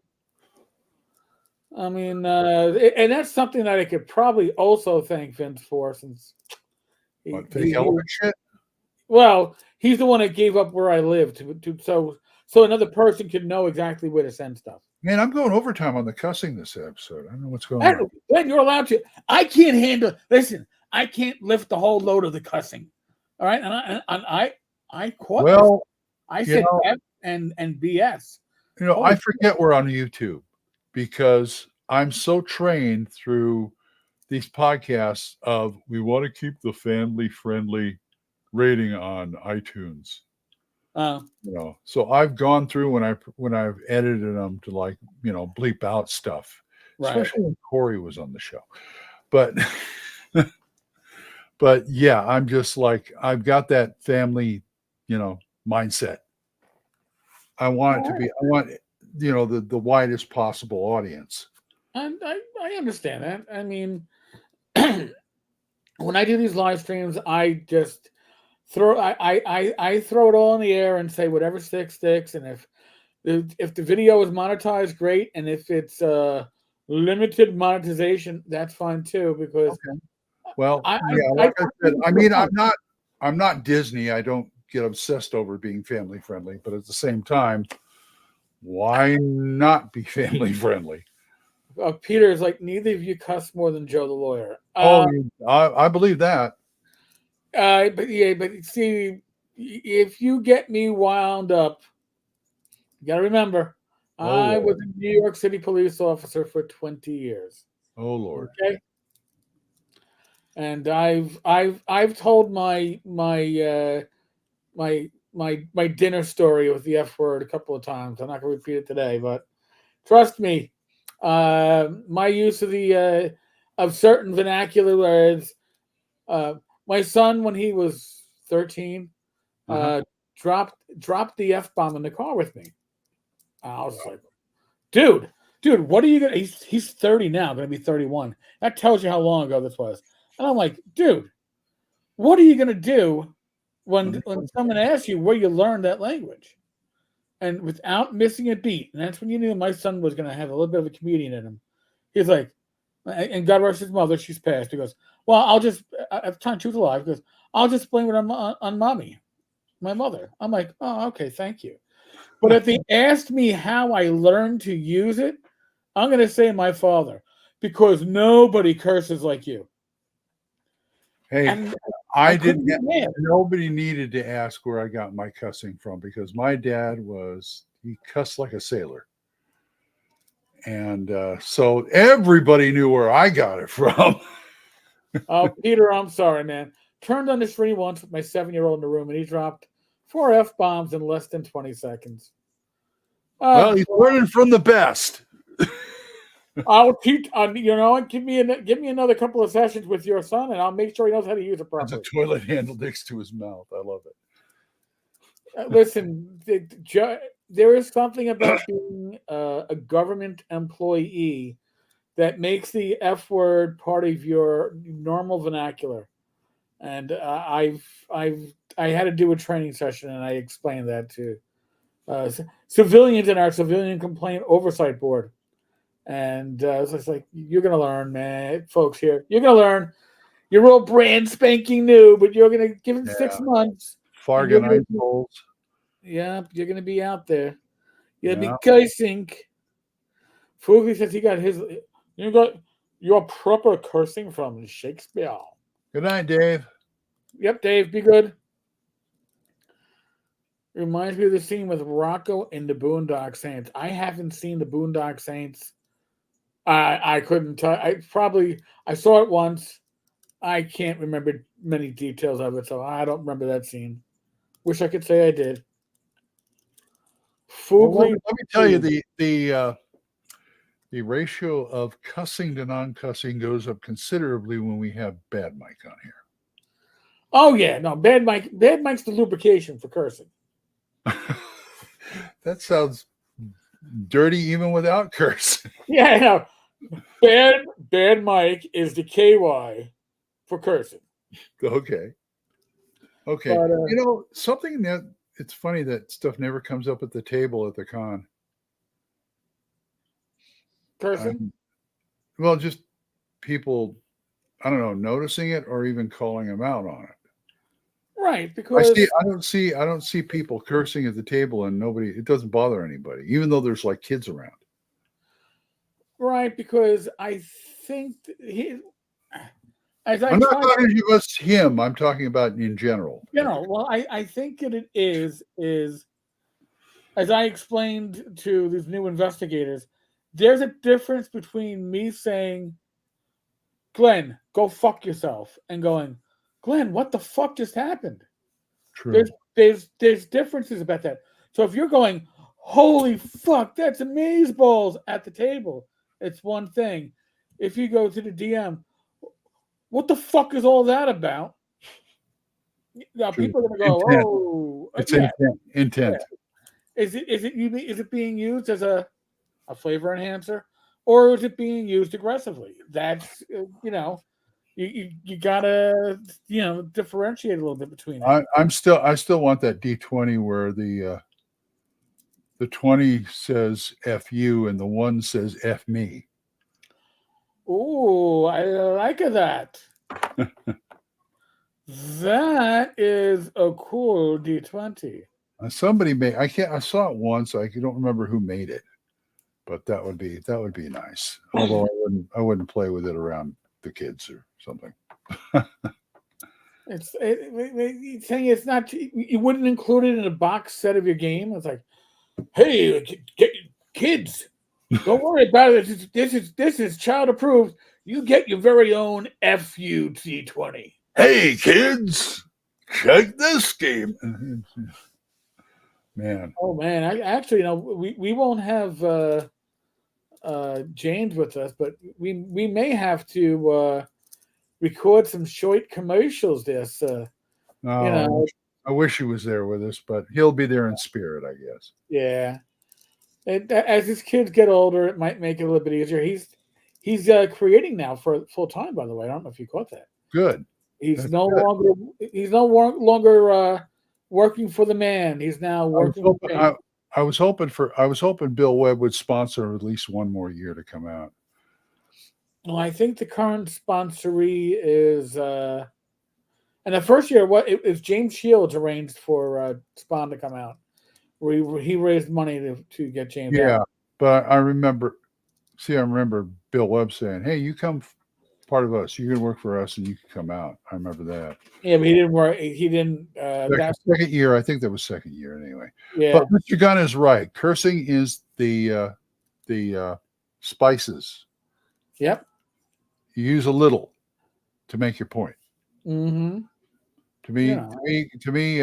I mean, and that's something that I could probably also thank Vince for, since fake elephant shit. Well, he's the one that gave up where I live so another person could know exactly where to send stuff. Man, I'm going overtime on the cussing this episode. I don't know what's going on. When you're allowed to, I can't handle. Listen, I can't lift the whole load of the cussing. All right, and I caught. Well, I said F and BS. I forget we're on YouTube because I'm so trained through these podcasts of we want to keep the family friendly rating on iTunes. So I've gone through when I've edited them to bleep out stuff, especially when Corey was on the show. But but yeah, I'm just like, I've got that family, mindset. I want it to be, I want, the widest possible audience. And I understand that. I mean, when I do these live streams, I just I throw it all in the air and say whatever sticks, and if the video is monetized, great, and if it's limited monetization, that's fine too. Because like I said, I mean, I'm not Disney. I don't get obsessed over being family friendly, but at the same time, why not be family friendly? Peter is like, neither of you cuss more than Joe the lawyer. I believe that. But see, if you get me wound up, you gotta remember, I was a New York City police officer for 20 years. Oh Lord. Okay. And I've told my dinner story with the F word a couple of times. I'm not gonna repeat it today, but trust me, my use of certain vernacular words. My son, when he was 13, dropped the F-bomb in the car with me. I was like, dude, what are you gonna? He's 30 now, gonna be 31. That tells you how long ago this was. And I'm like, dude, what are you gonna do when someone asks you where you learned that language? And without missing a beat, and that's when you knew my son was gonna have a little bit of a comedian in him. He's like, and God rest his mother, she's passed. He goes, well, I'll just, at the time she was alive, he goes, I'll just blame it on mommy, my mother. I'm like, oh, okay, thank you. But if they asked me how I learned to use it, I'm going to say my father, because nobody curses like you. Hey, And I didn't. Nobody needed to ask where I got my cussing from, because my dad he cussed like a sailor, and so everybody knew where I got it from. Oh, Peter, I'm sorry, man. Turned on the screen once with my 7-year-old in the room, and he dropped 4 F-bombs in less than 20 seconds. Well, he's learning from the best. I'll teach, give me another couple of sessions with your son, and I'll make sure he knows how to use it properly. There's a toilet handle next to his mouth. I love it. Listen, there is something about being a government employee that makes the F word part of your normal vernacular. And I had to do a training session, and I explained that to civilians in our civilian complaint oversight board. And so it's like, you're gonna learn, man, folks. Here, you're gonna learn. You're all brand spanking new, but you're gonna give it 6 months. Fargan Einsholz. Yeah, you're gonna be out there. You're gonna be cursing. Fugly says he got his. You got your proper cursing from Shakespeare. Good night, Dave. Yep, Dave, be good. Reminds me of the scene with Rocco in the Boondock Saints. I haven't seen the Boondock Saints. I couldn't tell. I saw it once. I can't remember many details of it, so I don't remember that scene. Wish I could say I did. Well, let me tell you, the ratio of cussing to non-cussing goes up considerably when we have Bad Mike on here. Oh yeah, no, Bad Mike's the lubrication for cursing. That sounds dirty even without cursing. Yeah, I know. Bad Mike is the KY for cursing. Okay. But, something that it's funny that stuff never comes up at the table at the con. Cursing? Well, just people, I don't know, noticing it or even calling them out on it. Right, because I don't see people cursing at the table, and it doesn't bother anybody, even though there's like kids around. Right, because I think I'm not talking about him. I'm talking about in general. Well, I think that it is as I explained to these new investigators, there's a difference between me saying, Glenn, go fuck yourself, and going, Glenn, what the fuck just happened? True. There's differences about that. So if you're going, holy fuck, that's amazeballs at the table, it's one thing. If you go to the DM, what the fuck is all that about? Now people are gonna go, intent. oh, it's intent. Yeah. Is it being used as a flavor enhancer, or is it being used aggressively? That's you gotta differentiate a little bit between it. I still want that D20 where the 20 says F you and the 1 says F me. Ooh, I like that. That is a cool D20. Somebody made. I saw it once. I don't remember who made it, but that would be nice. Although I wouldn't play with it around the kids or something. It's not. You wouldn't include it in a box set of your game. It's like, hey, kids, don't worry about it. This is child approved. You get your very own FUT20. Hey, kids, check this game. Man. Oh man, I actually we won't have James with us, but we may have to record some short commercials this. I wish he was there with us, but he'll be there in spirit, I guess. Yeah. As his kids get older, it might make it a little bit easier. He's creating now for full time. By the way, I don't know if you caught that. Good. He's no longer working for the man. He's now working. I was hoping Bill Webb would sponsor at least one more year to come out. Well, I think the current sponsoree is, and the first year, what it was James Shields arranged for Spawn to come out. Where he raised money to get James Yeah, out. but I remember Bill Webb saying, "Hey, you come part of us. You can work for us, and you can come out." I remember that. Yeah, but he didn't work. He didn't. Second year, I think that was second year anyway. Yeah. But Mr. Gunn is right. Cursing is the spices. Yep. You use a little to make your point. Mm-hmm. To me,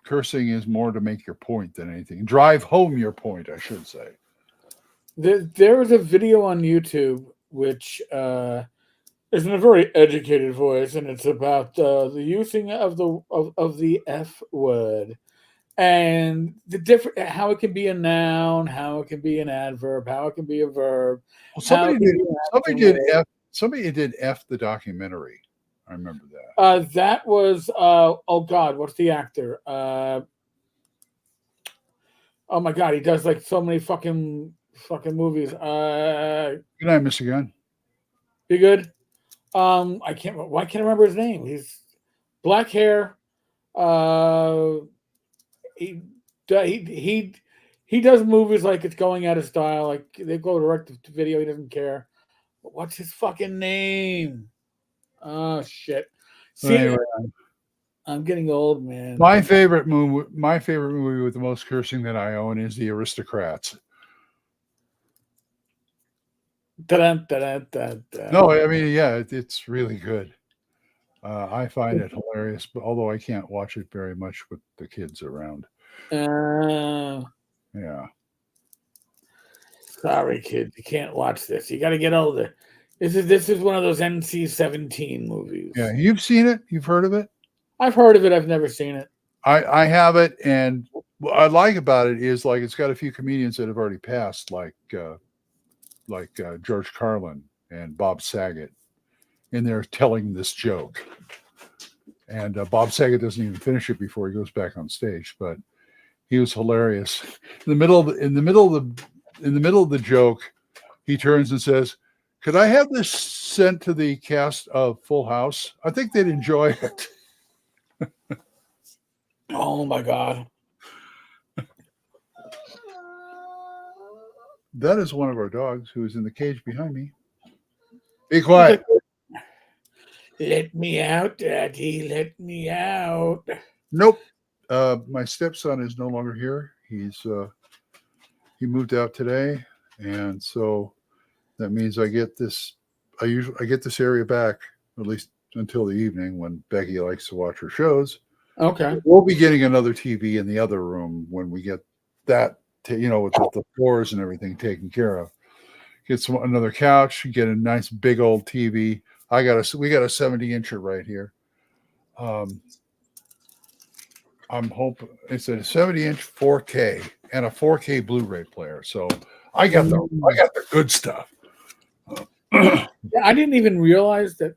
cursing is more to make your point than anything. Drive home your point, I should say. There was a video on YouTube which is in a very educated voice, and it's about the using of the F word and the different how it can be a noun, how it can be an adverb, how it can be a verb. Well, somebody did F the documentary. I remember that. That was oh God, what's the actor? Oh my God, he does like so many fucking movies. Good night, Mr. Gunn. Be good. I can't. Why can't I remember his name? He's black hair. He does movies like it's going out of style. Like they go direct to video. He doesn't care. But what's his fucking name? Oh shit. See, anyway, I'm getting old, man. My favorite movie with the most cursing that I own is The Aristocrats. Dun, dun, dun, dun. No, I mean, yeah, it's really good. I find it hilarious, but although I can't watch it very much with the kids around. Yeah. Sorry, kid, you can't watch this. You got to get older. This is one of those NC-17 movies. Yeah, you've seen it. You've heard of it. I've heard of it. I've never seen it. I have it, and what I like about it is like it's got a few comedians that have already passed, like George Carlin and Bob Saget, and they're telling this joke. And Bob Saget doesn't even finish it before he goes back on stage, but he was hilarious. In the middle of the joke, he turns and says, "Could I have this sent to the cast of Full House? I think they'd enjoy it." Oh my God. That is one of our dogs who is in the cage behind me. Be quiet. Let me out, Daddy. Let me out. Nope. My stepson is no longer here. He moved out today, and so that means I get this area back at least until the evening when Becky likes to watch her shows. Okay. We'll be getting another TV in the other room when we get that, with the floors and everything taken care of. Get another couch, get a nice big old TV. We got a 70-incher right here. I'm hoping it's a 70-inch 4K and a 4K Blu-ray player. So I got the good stuff. I didn't even realize that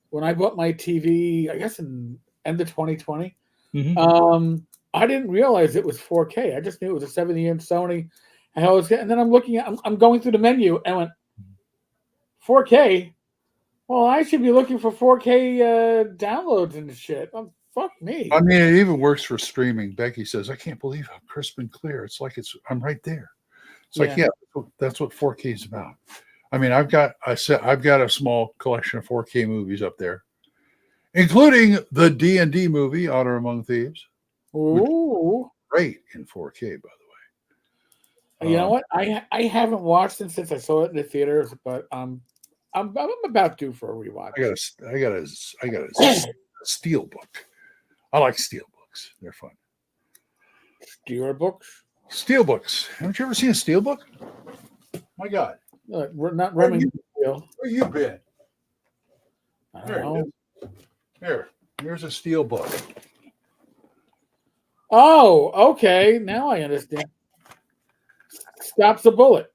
when I bought my TV, I guess in end of 2020. Mm-hmm. I didn't realize it was 4K. I just knew it was a 70-inch Sony. And then I'm going through the menu and went 4K. Well, I should be looking for 4K downloads and shit. Fuck me. I mean, it even works for streaming. Becky says, "I can't believe how crisp and clear. It's like I'm right there." It's like, yeah, that's what 4K is about. I mean, I've got a small collection of 4K movies up there, including the D&D movie, Honor Among Thieves. Ooh, great in 4K, by the way. You know what? I haven't watched it since I saw it in the theaters, but I'm about due for a rewatch. I got a steel book. I like steel books. They're fun. Steel books? Steel books. Haven't you ever seen a steel book? My God. We're not running. Where you been? Here's a steel book. Oh, okay. Now I understand. Stops the bullet.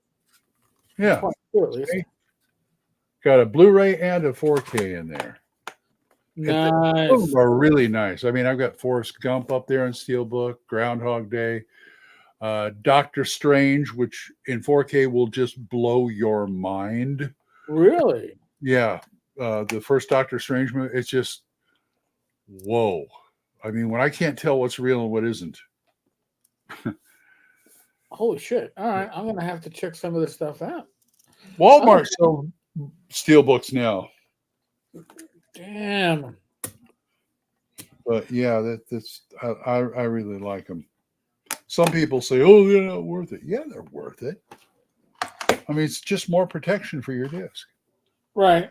Yeah. Got a Blu-ray and a 4K in there. Nice. Those are really nice. I mean, I've got Forrest Gump up there in Steelbook, Groundhog Day, Doctor Strange, which in 4K will just blow your mind. Really? Yeah, the first Doctor Strange movie. It's just whoa. I mean, when I can't tell what's real and what isn't. Holy shit! All right, I'm gonna have to check some of this stuff out. Walmart sells steelbooks now. Damn. But yeah, that's I really like them. Some people say, "Oh, they're not worth it." Yeah, they're worth it. I mean, it's just more protection for your disc. Right.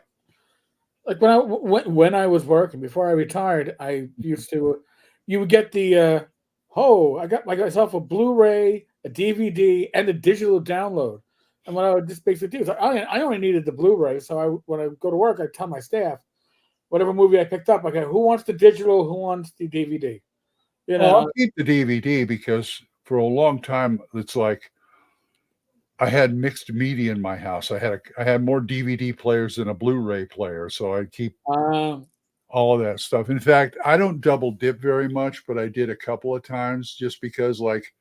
Like when I was working before I retired, I used to. You would get the I got myself a Blu-ray, a DVD, and a digital download. And what I would just basically do is I only needed the Blu-ray, so when I go to work, I tell my staff, whatever movie I picked up, I go, who wants the digital, who wants the DVD? You Well, know, I'll keep the DVD because for a long time it's like I had mixed media in my house. I had more DVD players than a Blu-ray player, so I'd keep all of that stuff. In fact, I don't double dip very much, but I did a couple of times just because, like,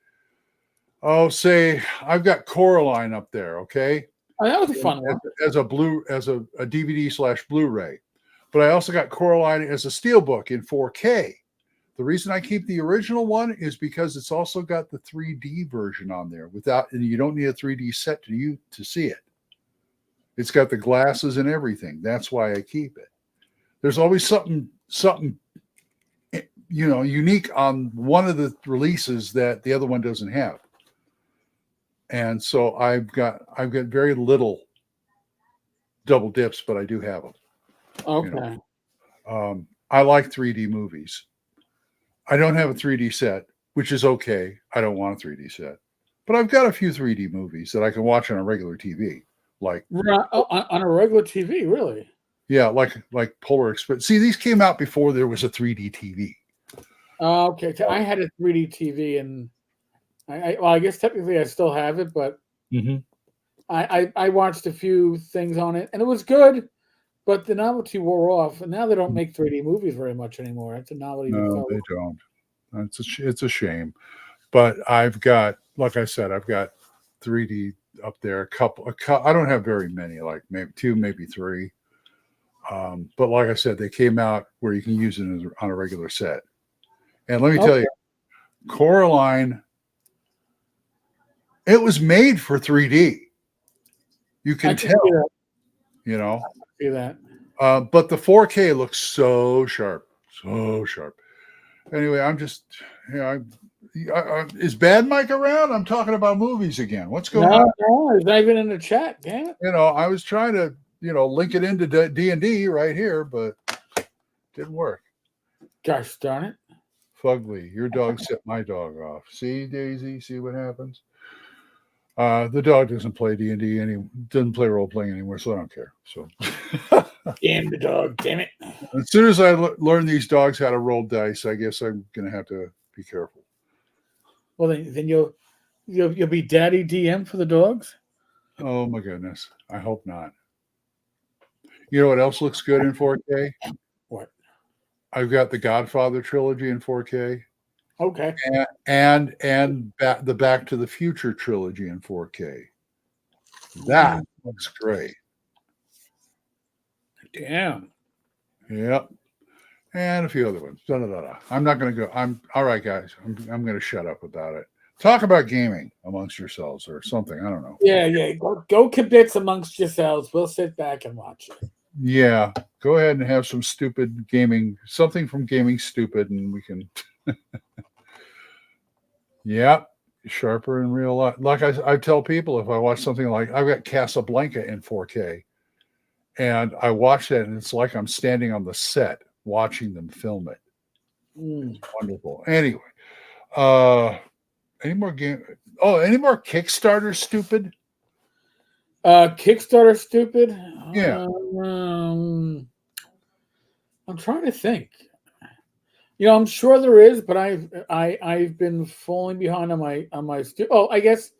say I've got Coraline up there, okay? that was a fun one. As a DVD / Blu-ray, but I also got Coraline as a steelbook in 4K. The reason I keep the original one is because it's also got the 3D version on there and you don't need a 3D set to see it. It's got the glasses and everything. That's why I keep it. There's always something unique on one of the releases that the other one doesn't have. And so I've got very little double dips, but I do have them. Okay. I like 3D movies. I don't have a 3D set, which is okay. I don't want a 3D set, but I've got a few 3D movies that I can watch on a regular TV, like on a regular TV, really. Yeah, like Polar Express. See, these came out before there was a 3D TV. Okay, I had a 3D TV, and I guess technically I still have it, but I watched a few things on it, and it was good. But the novelty wore off, and now they don't make 3D movies very much anymore. It's a novelty. No, they don't. It's a shame. But I've got, like I said, I've got 3D up there. A couple. I don't have very many, like maybe 2, maybe 3. But like I said, they came out where you can use it on a regular set. And let me tell you, Coraline, it was made for 3D. You can tell. You know. See that. But the 4K looks so sharp. Anyway, I'm just, is Bad Mike around? I'm talking about movies again. What's going on? No, he's not even in the chat. Damn it. I was trying to, link it into D&D right here, but didn't work. Gosh darn it. Fugly, your dog set my dog off. See, Daisy, see what happens? The dog doesn't play D&D doesn't play role playing anymore, so I don't care. So, damn the dog, damn it! As soon as I learn these dogs how to roll dice, I guess I'm gonna have to be careful. Well, then you'll be daddy DM for the dogs. Oh my goodness, I hope not. You know what else looks good in 4K? What? I've got the Godfather trilogy in 4K. Okay. And the Back to the Future trilogy in 4K. That looks great. Damn. Yep. And a few other ones. I'm not going to go. I'm all right, guys. I'm going to shut up about it. Talk about gaming amongst yourselves or something. I don't know. Yeah. Go kibitz amongst yourselves. We'll sit back and watch it. Yeah. Go ahead and have some stupid gaming, something from Gaming Stupid, and we can. Yep, sharper in real life. Like I tell people, if I watch something like I've got Casablanca in 4K, and I watch that, and it's like I'm standing on the set watching them film it. Wonderful. Anyway, any more Kickstarter stupid? Kickstarter stupid? Yeah. I'm trying to think. I'm sure there is, but I've been falling behind on my I guess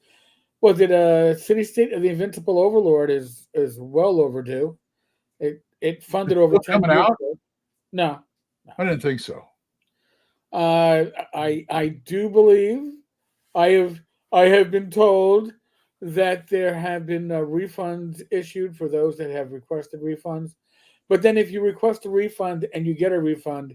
was it City State of the Invincible Overlord is well overdue. It funded over 10 coming years out? ago. No, I didn't think so. I do believe I have been told that there have been refunds issued for those that have requested refunds. But then if you request a refund and you get a refund,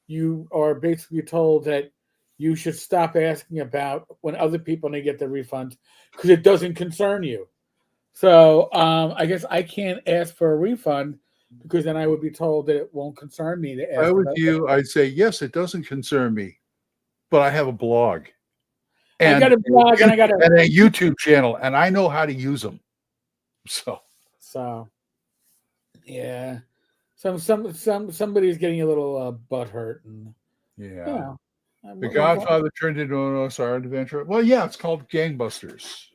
you are basically told that you should stop asking about when other people may get their refunds because it doesn't concern you. So I guess I can't ask for a refund because then I would be told that it won't concern me to If I ask was about. you, I'd say, yes, it doesn't concern me, but I have a blog I got a blog and I got and a YouTube channel, and I know how to use them. So yeah, somebody's getting a little butt hurt, and yeah. The what- Godfather turned into an OSR adventure. Well, yeah, it's called Gangbusters.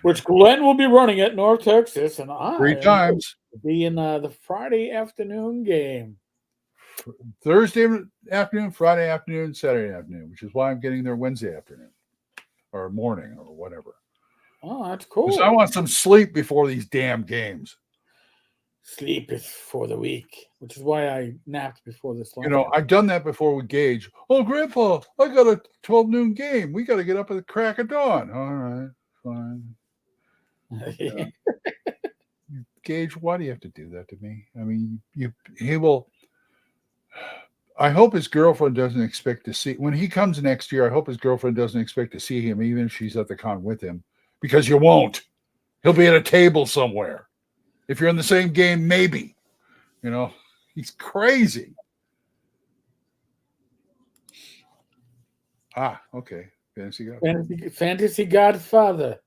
which Glenn will be running at North Texas, and I 3 times. will be in the Friday afternoon game. Thursday afternoon, Friday afternoon, Saturday afternoon, which is why I'm getting there Wednesday afternoon or morning or whatever. Oh, that's cool. Because I want some sleep before these damn games. Sleep is for the weak, which is why I napped before this. You know, I've done that before with Gage. Oh, Grandpa, I got a 12 noon game. We got to get up at the crack of dawn. All right, fine. Gage, why do you have to do that to me? I mean, he will. I hope his girlfriend doesn't expect to see when he comes next year. I hope his girlfriend doesn't expect to see him, even if she's at the con with him, because you won't. He'll be at a table somewhere. If you're in the same game, maybe. You know, he's crazy. Ah, okay. Fantasy Godfather.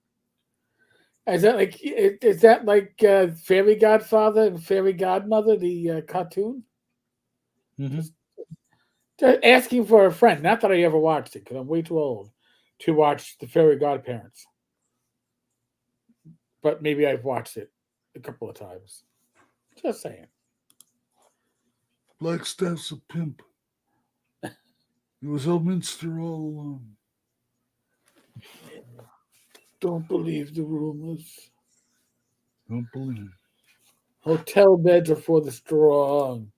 Is that like Fairy Godfather and Fairy Godmother, the cartoon? Mm-hmm. Just asking for a friend. Not that I ever watched it because I'm way too old to watch the Fairy Godparents. But maybe I've watched it a couple of times. Just saying. Black Staff's a pimp. It was Elminster all along. Don't believe the rumors. Don't believe. Hotel beds are for the strong.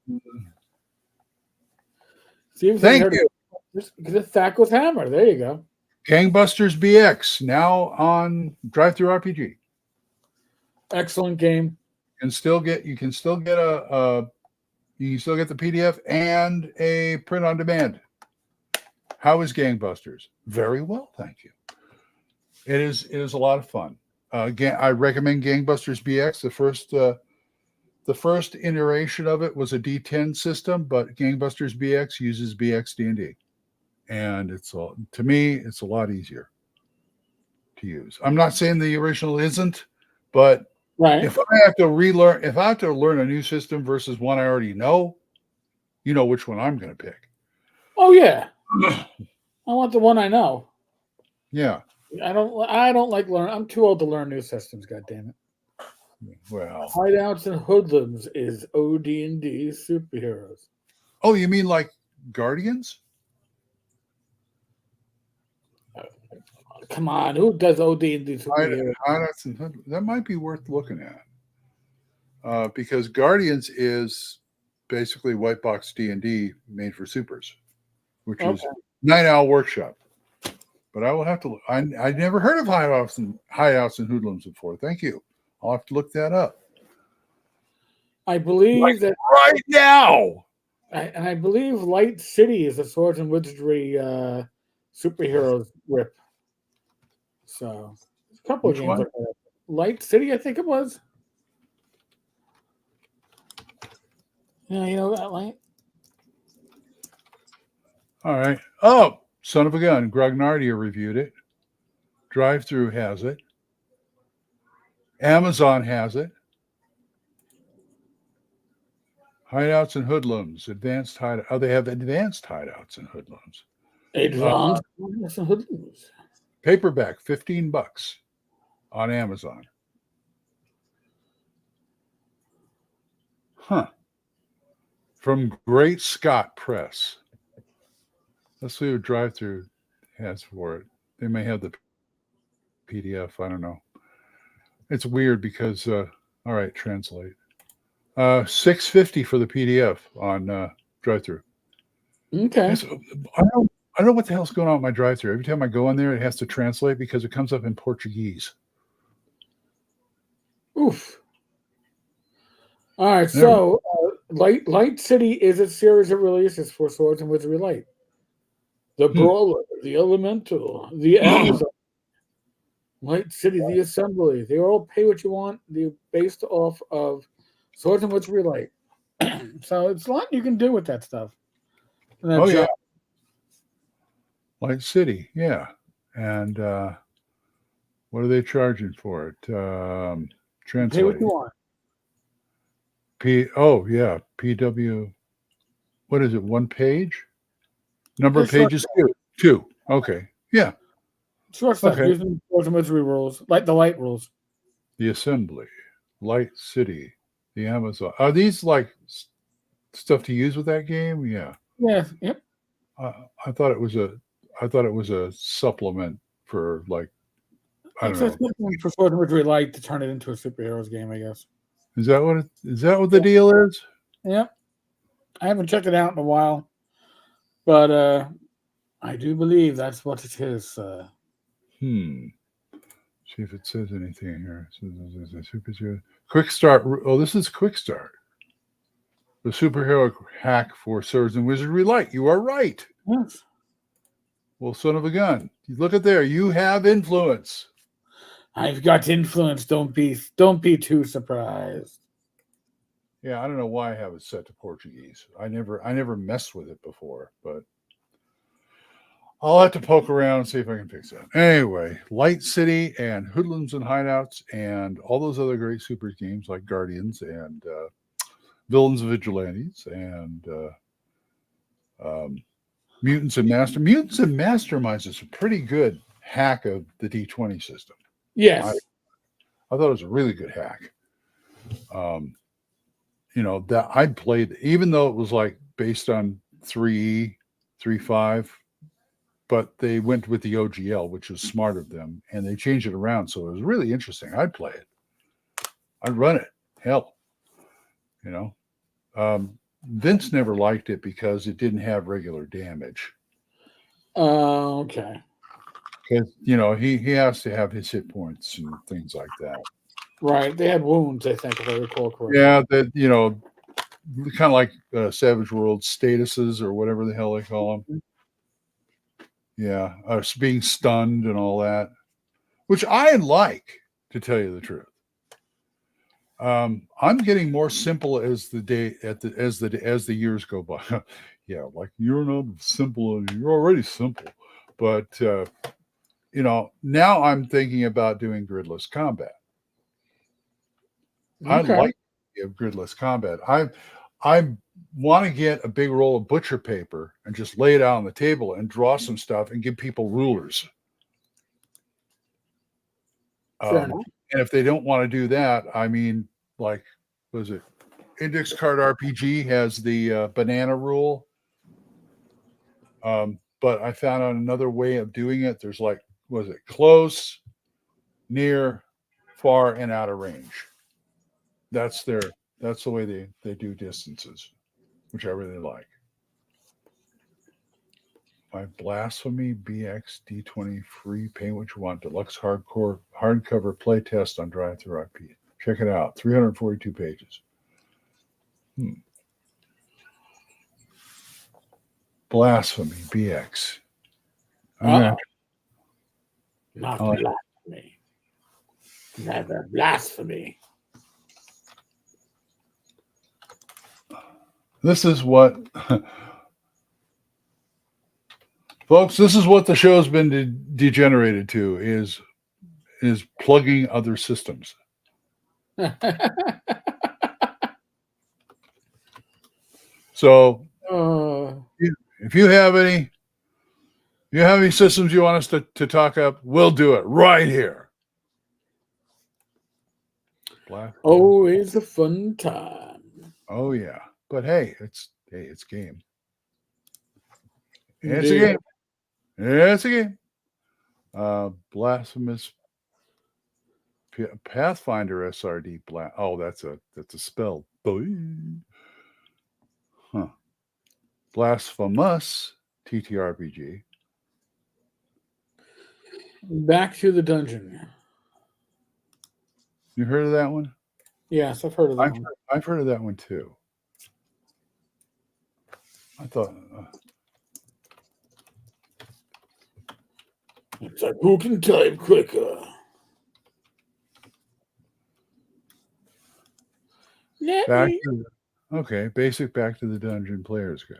Thank you. Because it's Thackel's Hammer. There you go. Gangbusters BX now on Drive-Thru RPG. Excellent game. You can still get the PDF and a print on demand. How is Gangbusters? Very well, thank you. It is a lot of fun. Again, I recommend Gangbusters BX. The first iteration of it was a D10 system, but Gangbusters BX uses BX D&D, and to me it's a lot easier to use. I'm not saying the original isn't, but right. If I have to learn a new system versus one I already know, you know which one I'm going to pick. Oh yeah, I want the one I know. Yeah. I don't like learn. I'm too old to learn new systems. God damn it. Well, Hideouts and Hoodlums is OD&D superheroes. Oh, you mean like Guardians? Come on, who does OD&D superheroes? That might be worth looking at. Because Guardians is basically white box D&D made for supers, which is Night Owl Workshop. But I will have to look. I never heard of hideouts and hoodlums before. Thank you. I'll have to look that up. I believe that right now. I believe Light City is a Swords and Wizardry superheroes whip. So a couple of games like that. Light City, I think it was. Yeah, you know that light. All right. Oh, son of a gun. Grognardia reviewed it. Drive-Thru has it. Amazon has it. Hideouts and Hoodlums. Advanced hideout. Oh, they have advanced hideouts and hoodlums. Advanced hideouts and hoodlums. Paperback, $15 on Amazon. Huh. From Great Scott Press. Let's see what Drive-Thru has for it. They may have the PDF. I don't know. It's weird because, all right, translate. $6.50 for the PDF on Drive-Thru. Okay. I don't know what the hell's going on with my drive-thru. Every time I go in there, it has to translate because it comes up in Portuguese. Oof. All right, so Light City is a series of releases for Swords and Wizardry Light. The Brawler, the Elemental, the Amazon, Light City, the Assembly. They all pay what you want. They're based off of Swords and Wizardry Light. So it's a lot you can do with that stuff. Yeah. Light City, yeah. And what are they charging for it? Translate. Pay what you want. PW. What is it? One page? Number of pages? Two. Okay. Yeah. Short stuff using Swords and Wizardry rules, like the light rules. The Assembly, Light City, the Amazon. Are these like stuff to use with that game? Yeah. Yeah. Yep. I thought it was a supplement for like I don't know. For Swords and Wizardry Light to turn it into a superheroes game, I guess. Is that what the deal is? Yep. I haven't checked it out in a while, but I do believe that's what it is. See if it says anything here. Quick start. Oh, this is quick start. The superhero hack for Swords and Wizardry Light. You are right. Yes. Well, son of a gun. Look at there. You have influence. I've got influence. Don't be too surprised. Yeah, I don't know why I have it set to Portuguese. I never messed with it before, but I'll have to poke around and see if I can fix that. Anyway, Light City and Hoodlums and Hideouts and all those other great super games like Guardians and Villains and Vigilantes and Mutants and Masterminds is a pretty good hack of the D20 system. Yes. I thought it was a really good hack. That I'd played, even though it was like based on 3E, 3.5, but they went with the OGL, which was smart of them, and they changed it around. So it was really interesting. I'd play it. I'd run it. Hell, Vince never liked it because it didn't have regular damage. Okay. Because, he has to have his hit points and things like that. Right. They had wounds, I think, if I recall correctly. Yeah, that, kind of like Savage World statuses or whatever the hell they call them. Yeah, being stunned and all that, which I like, to tell you the truth. I'm getting more simple as the years go by. Yeah, like you're not simple, you're already simple, but now I'm thinking about doing gridless combat. Okay. I like gridless combat. I want to get a big roll of butcher paper and just lay it out on the table and draw some stuff and give people rulers. And if they don't want to do that, I mean, like, what is it? Index Card RPG has the banana rule. But I found out another way of doing it. There's like, was it close, near, far, and out of range? That's the way they do distances, which I really like. My Blasphemy BX D20 free paint what you want deluxe hardcover playtest on Drive-Thru IP. Check it out. 342 pages. Blasphemy BX. Not blasphemy. Never blasphemy. This is what, folks, this is what the show's been degenerated to, is plugging other systems. So if you have any systems you want us to talk up, we'll do it right here. Always a fun time. Oh yeah. But hey, it's game. It's a game. It's a game. Blasphemous Pathfinder SRD that's a spell. Huh. Blasphemous TTRPG. Back to the Dungeon. You heard of that one? Yes, I've heard of that one. I've heard of that one too. I thought It's like, who can type quicker? basic Back to the Dungeon Player's Guide.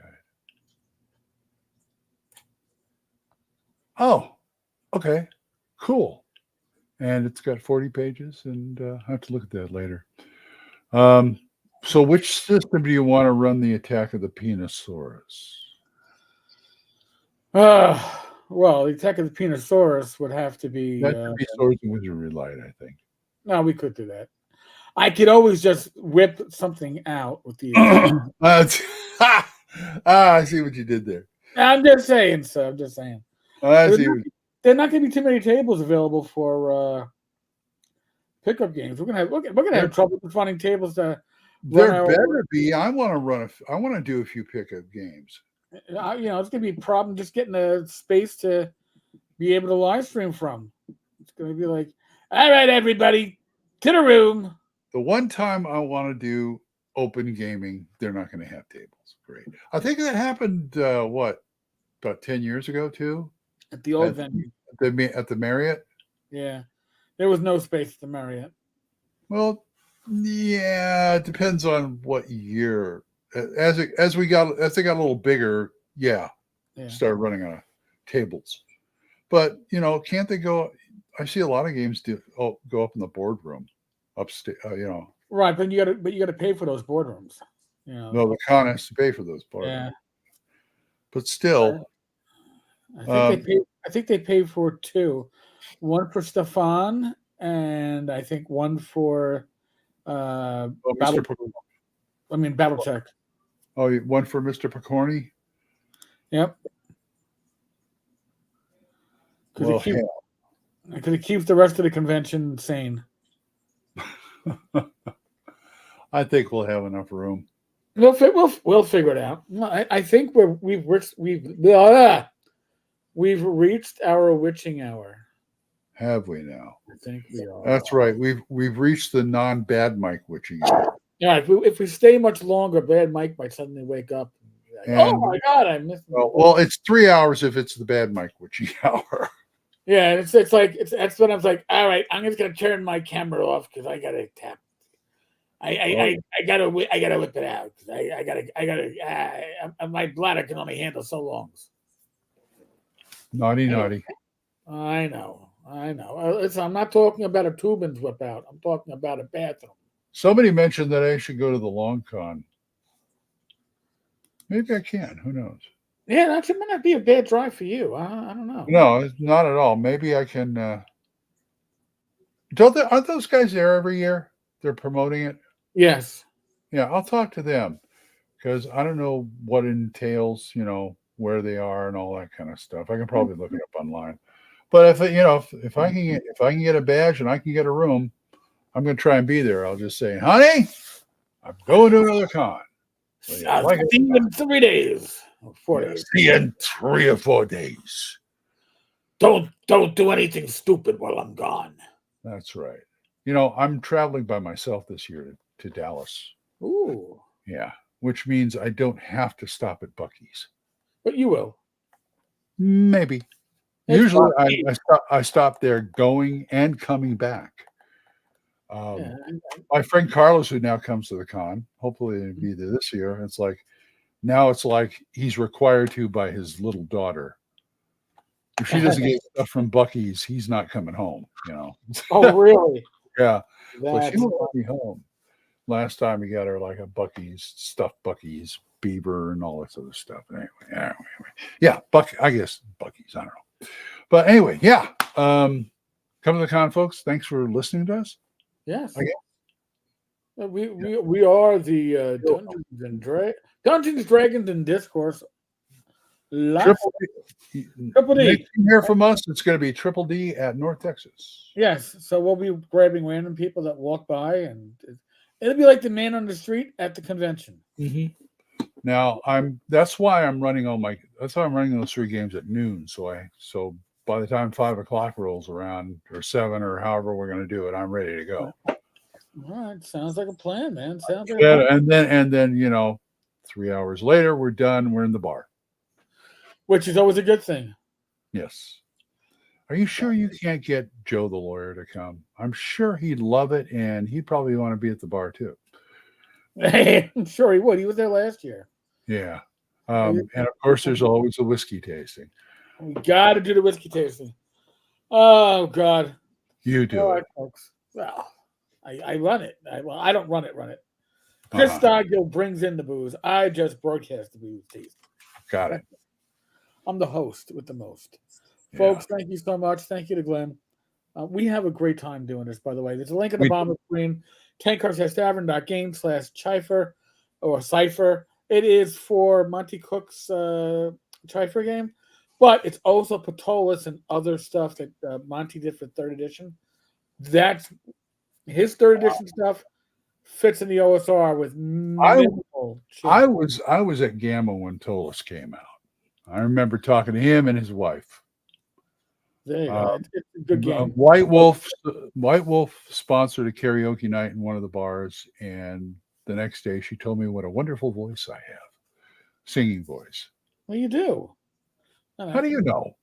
Oh, okay, cool. And it's got 40 pages, and I have to look at that later. So which system do you want to run the Attack of the Penosaurus? Well, the Attack of the Penosaurus would have to be... That could be Swords and Wizardry Light, I think. No, we could do that. I could always just whip something out with the... I see what you did there. I'm just saying, sir. I'm just saying. I see. There are not going to be too many tables available for pickup games. We're gonna have trouble finding tables to. There better be. I want to do a few pickup games. It's going to be a problem just getting a space to be able to live stream from. It's going to be like, all right, everybody, to the room. The one time I want to do open gaming, they're not going to have tables. Great. I think that happened. About 10 years ago too. At the old venue. At the Marriott? Yeah. There was no space at the Marriott. Well, yeah, it depends on what year. As they got a little bigger, started running on tables. But can't they go? I see a lot of games go up in the boardroom, upstairs. Right, but you got to pay for those boardrooms. No, the con has to pay for those boardrooms. Yeah. But still, I think they pay for two, one for Stefan, and I think one for Battletech. Oh, one for Mr. Picorni? Yep. Well, because it keeps the rest of the convention sane. I think we'll have enough room. We'll figure it out. I think we've reached our witching hour. Have we now? I think we are. That's right. We've reached the non-bad Mike witching hour. Yeah, if we stay much longer, Bad Mike might suddenly wake up. And be like, oh my God, I missed. Well, it's 3 hours if it's the Bad Mike witching hour. Yeah, it's that's when I was like, all right, I'm just gonna turn my camera off because I gotta tap. I gotta whip it out. My bladder can only handle so long. Naughty. I know. Listen, I'm not talking about a Tubin's whip out. I'm talking about a bathroom. Somebody mentioned that I should go to the Long Con. Maybe I can. Who knows? Yeah, that might not be a bad drive for you. I don't know. No, not at all. Maybe I can. Aren't those guys there every year? They're promoting it. Yes. Yeah, I'll talk to them because I don't know what it entails. Where they are and all that kind of stuff. I can probably look it up online. But if I can get a badge and I can get a room, I'm going to try and be there. I'll just say, honey, I'm going to another con. I'll see you in 3 days. 4 days. See you in 3 or 4 days. Don't do anything stupid while I'm gone. That's right. I'm traveling by myself this year to Dallas. Ooh. Yeah, which means I don't have to stop at Buc-ee's. But you will. Maybe. It's usually I stop there going and coming back. My friend Carlos, who now comes to the con, hopefully he'll be there this year. It's like he's required to by his little daughter. If she doesn't get stuff from Buc-ee's, he's not coming home. Oh, really? Yeah. But she won't be home. Last time he got her like a Buc-ee's, stuffed Buc-ee's, beaver, and all this other stuff. Anyway. Yeah, I guess Buc-ee's. I don't know. But anyway, yeah. Come to the con, folks. Thanks for listening to us. Yes. We are the Dungeons, Dragons, and Discourse. Triple D. Next you hear from us, it's going to be Triple D at North Texas. Yes. So we'll be grabbing random people that walk by, and it'll be like the man on the street at the convention. Mm-hmm. Now that's why I'm running those 3 games at noon. So by the time 5 o'clock rolls around, or 7, or however we're going to do it, I'm ready to go. All right, sounds like a plan, man. Sounds like a plan. And then 3 hours later, we're done. We're in the bar. Which is always a good thing. Yes. Are you sure you can't get Joe the lawyer to come? I'm sure he'd love it, and he'd probably want to be at the bar too. I'm sure he would. He was there last year. Yeah. And of course, there's always a whiskey tasting. We got to do the whiskey tasting. Oh, God. You do All it. right, folks. Well, I run it. I don't run it. Chris Stoggill brings in the booze. I just broadcast the booze tasting. Got it. I'm the host with the most. Yeah. Folks, thank you so much. Thank you to Glenn. We have a great time doing this, by the way. There's a link at the bottom of the screen. Tankcars-tavern.game/Chifer or Cipher. It is for Monty Cook's Chifer game, but it's also Patolis and other stuff that Monty did for 3rd edition. That's his 3rd edition stuff fits in the OSR with minimal change. I was at Gamma when Tolis came out. I remember talking to him and his wife. There you go. It's a good game. White Wolf sponsored a karaoke night in one of the bars, and the next day she told me what a wonderful voice I have, singing voice. Well, you do. How do you know?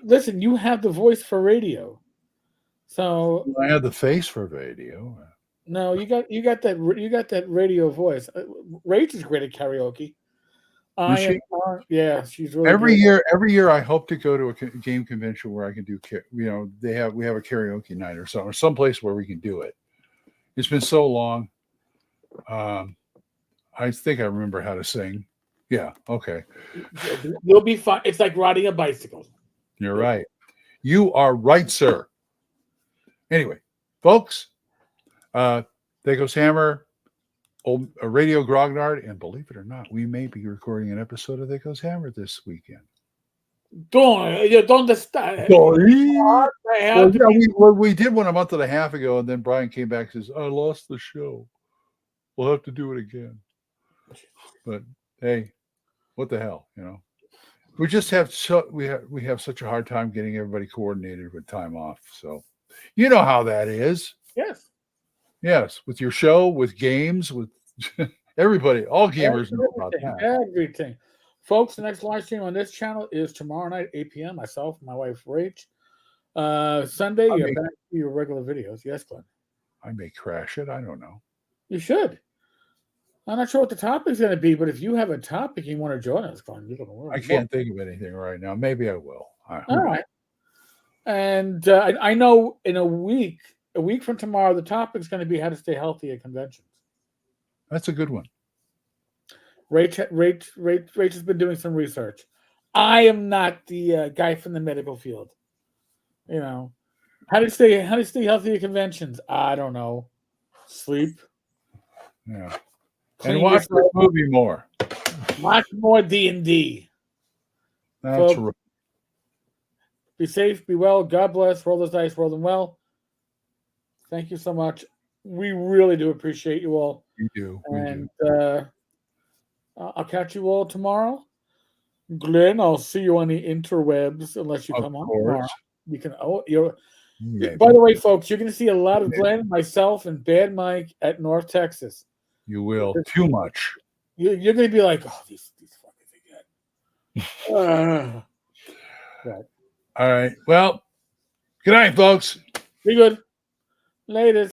Listen, you have the voice for radio, so I have the face for radio. No, you got that radio voice. Rach is great at karaoke. Yeah, she's really every good. year I hope to go to a game convention where I can do, we have a karaoke night or something, or someplace where we can do it. It's been so long. I think I remember how to sing. Yeah, okay. You'll be fine. It's like riding a bicycle. You're right. You are right, sir. Anyway, folks, there goes Hammer. Radio Grognard, and believe it or not, we may be recording an episode of There Goes Hammer this weekend. Don't start. We did one a month and a half ago, and then Brian came back and says, "I lost the show. We'll have to do it again." But hey, what the hell, We just have we have such a hard time getting everybody coordinated with time off. So, you know how that is. Yes, with your show, with games, with everybody, all gamers know about that. Everything. Folks, the next live stream on this channel is tomorrow night, 8 p.m. Myself, my wife, Rach. Sunday, you're back to your regular videos. Yes, Glenn? I may crash it. I don't know. You should. I'm not sure what the topic's going to be, but if you have a topic you want to join us, Glenn, you can work. I can't think of anything right now. Maybe I will. All right. And I know in a week from tomorrow, the topic's going to be how to stay healthy at conventions. That's a good one. Rach has been doing some research. I am not the guy from the medical field. How to stay healthy at conventions? I don't know. Sleep. Yeah. And watch the movie more. Watch more D&D. That's right. Be safe, be well. God bless. Roll those dice, roll them well. Thank you so much. We really do appreciate you all. We do. I'll catch you all tomorrow. Glenn, I'll see you on the interwebs unless you come on tomorrow. You can. By the way, folks, you're going to see a lot of Glenn, myself, and Bad Mike at North Texas. You will. Too much. You're going to be like, oh, these fuckers again. Right. All right. Well, good night, folks. Be good. Later.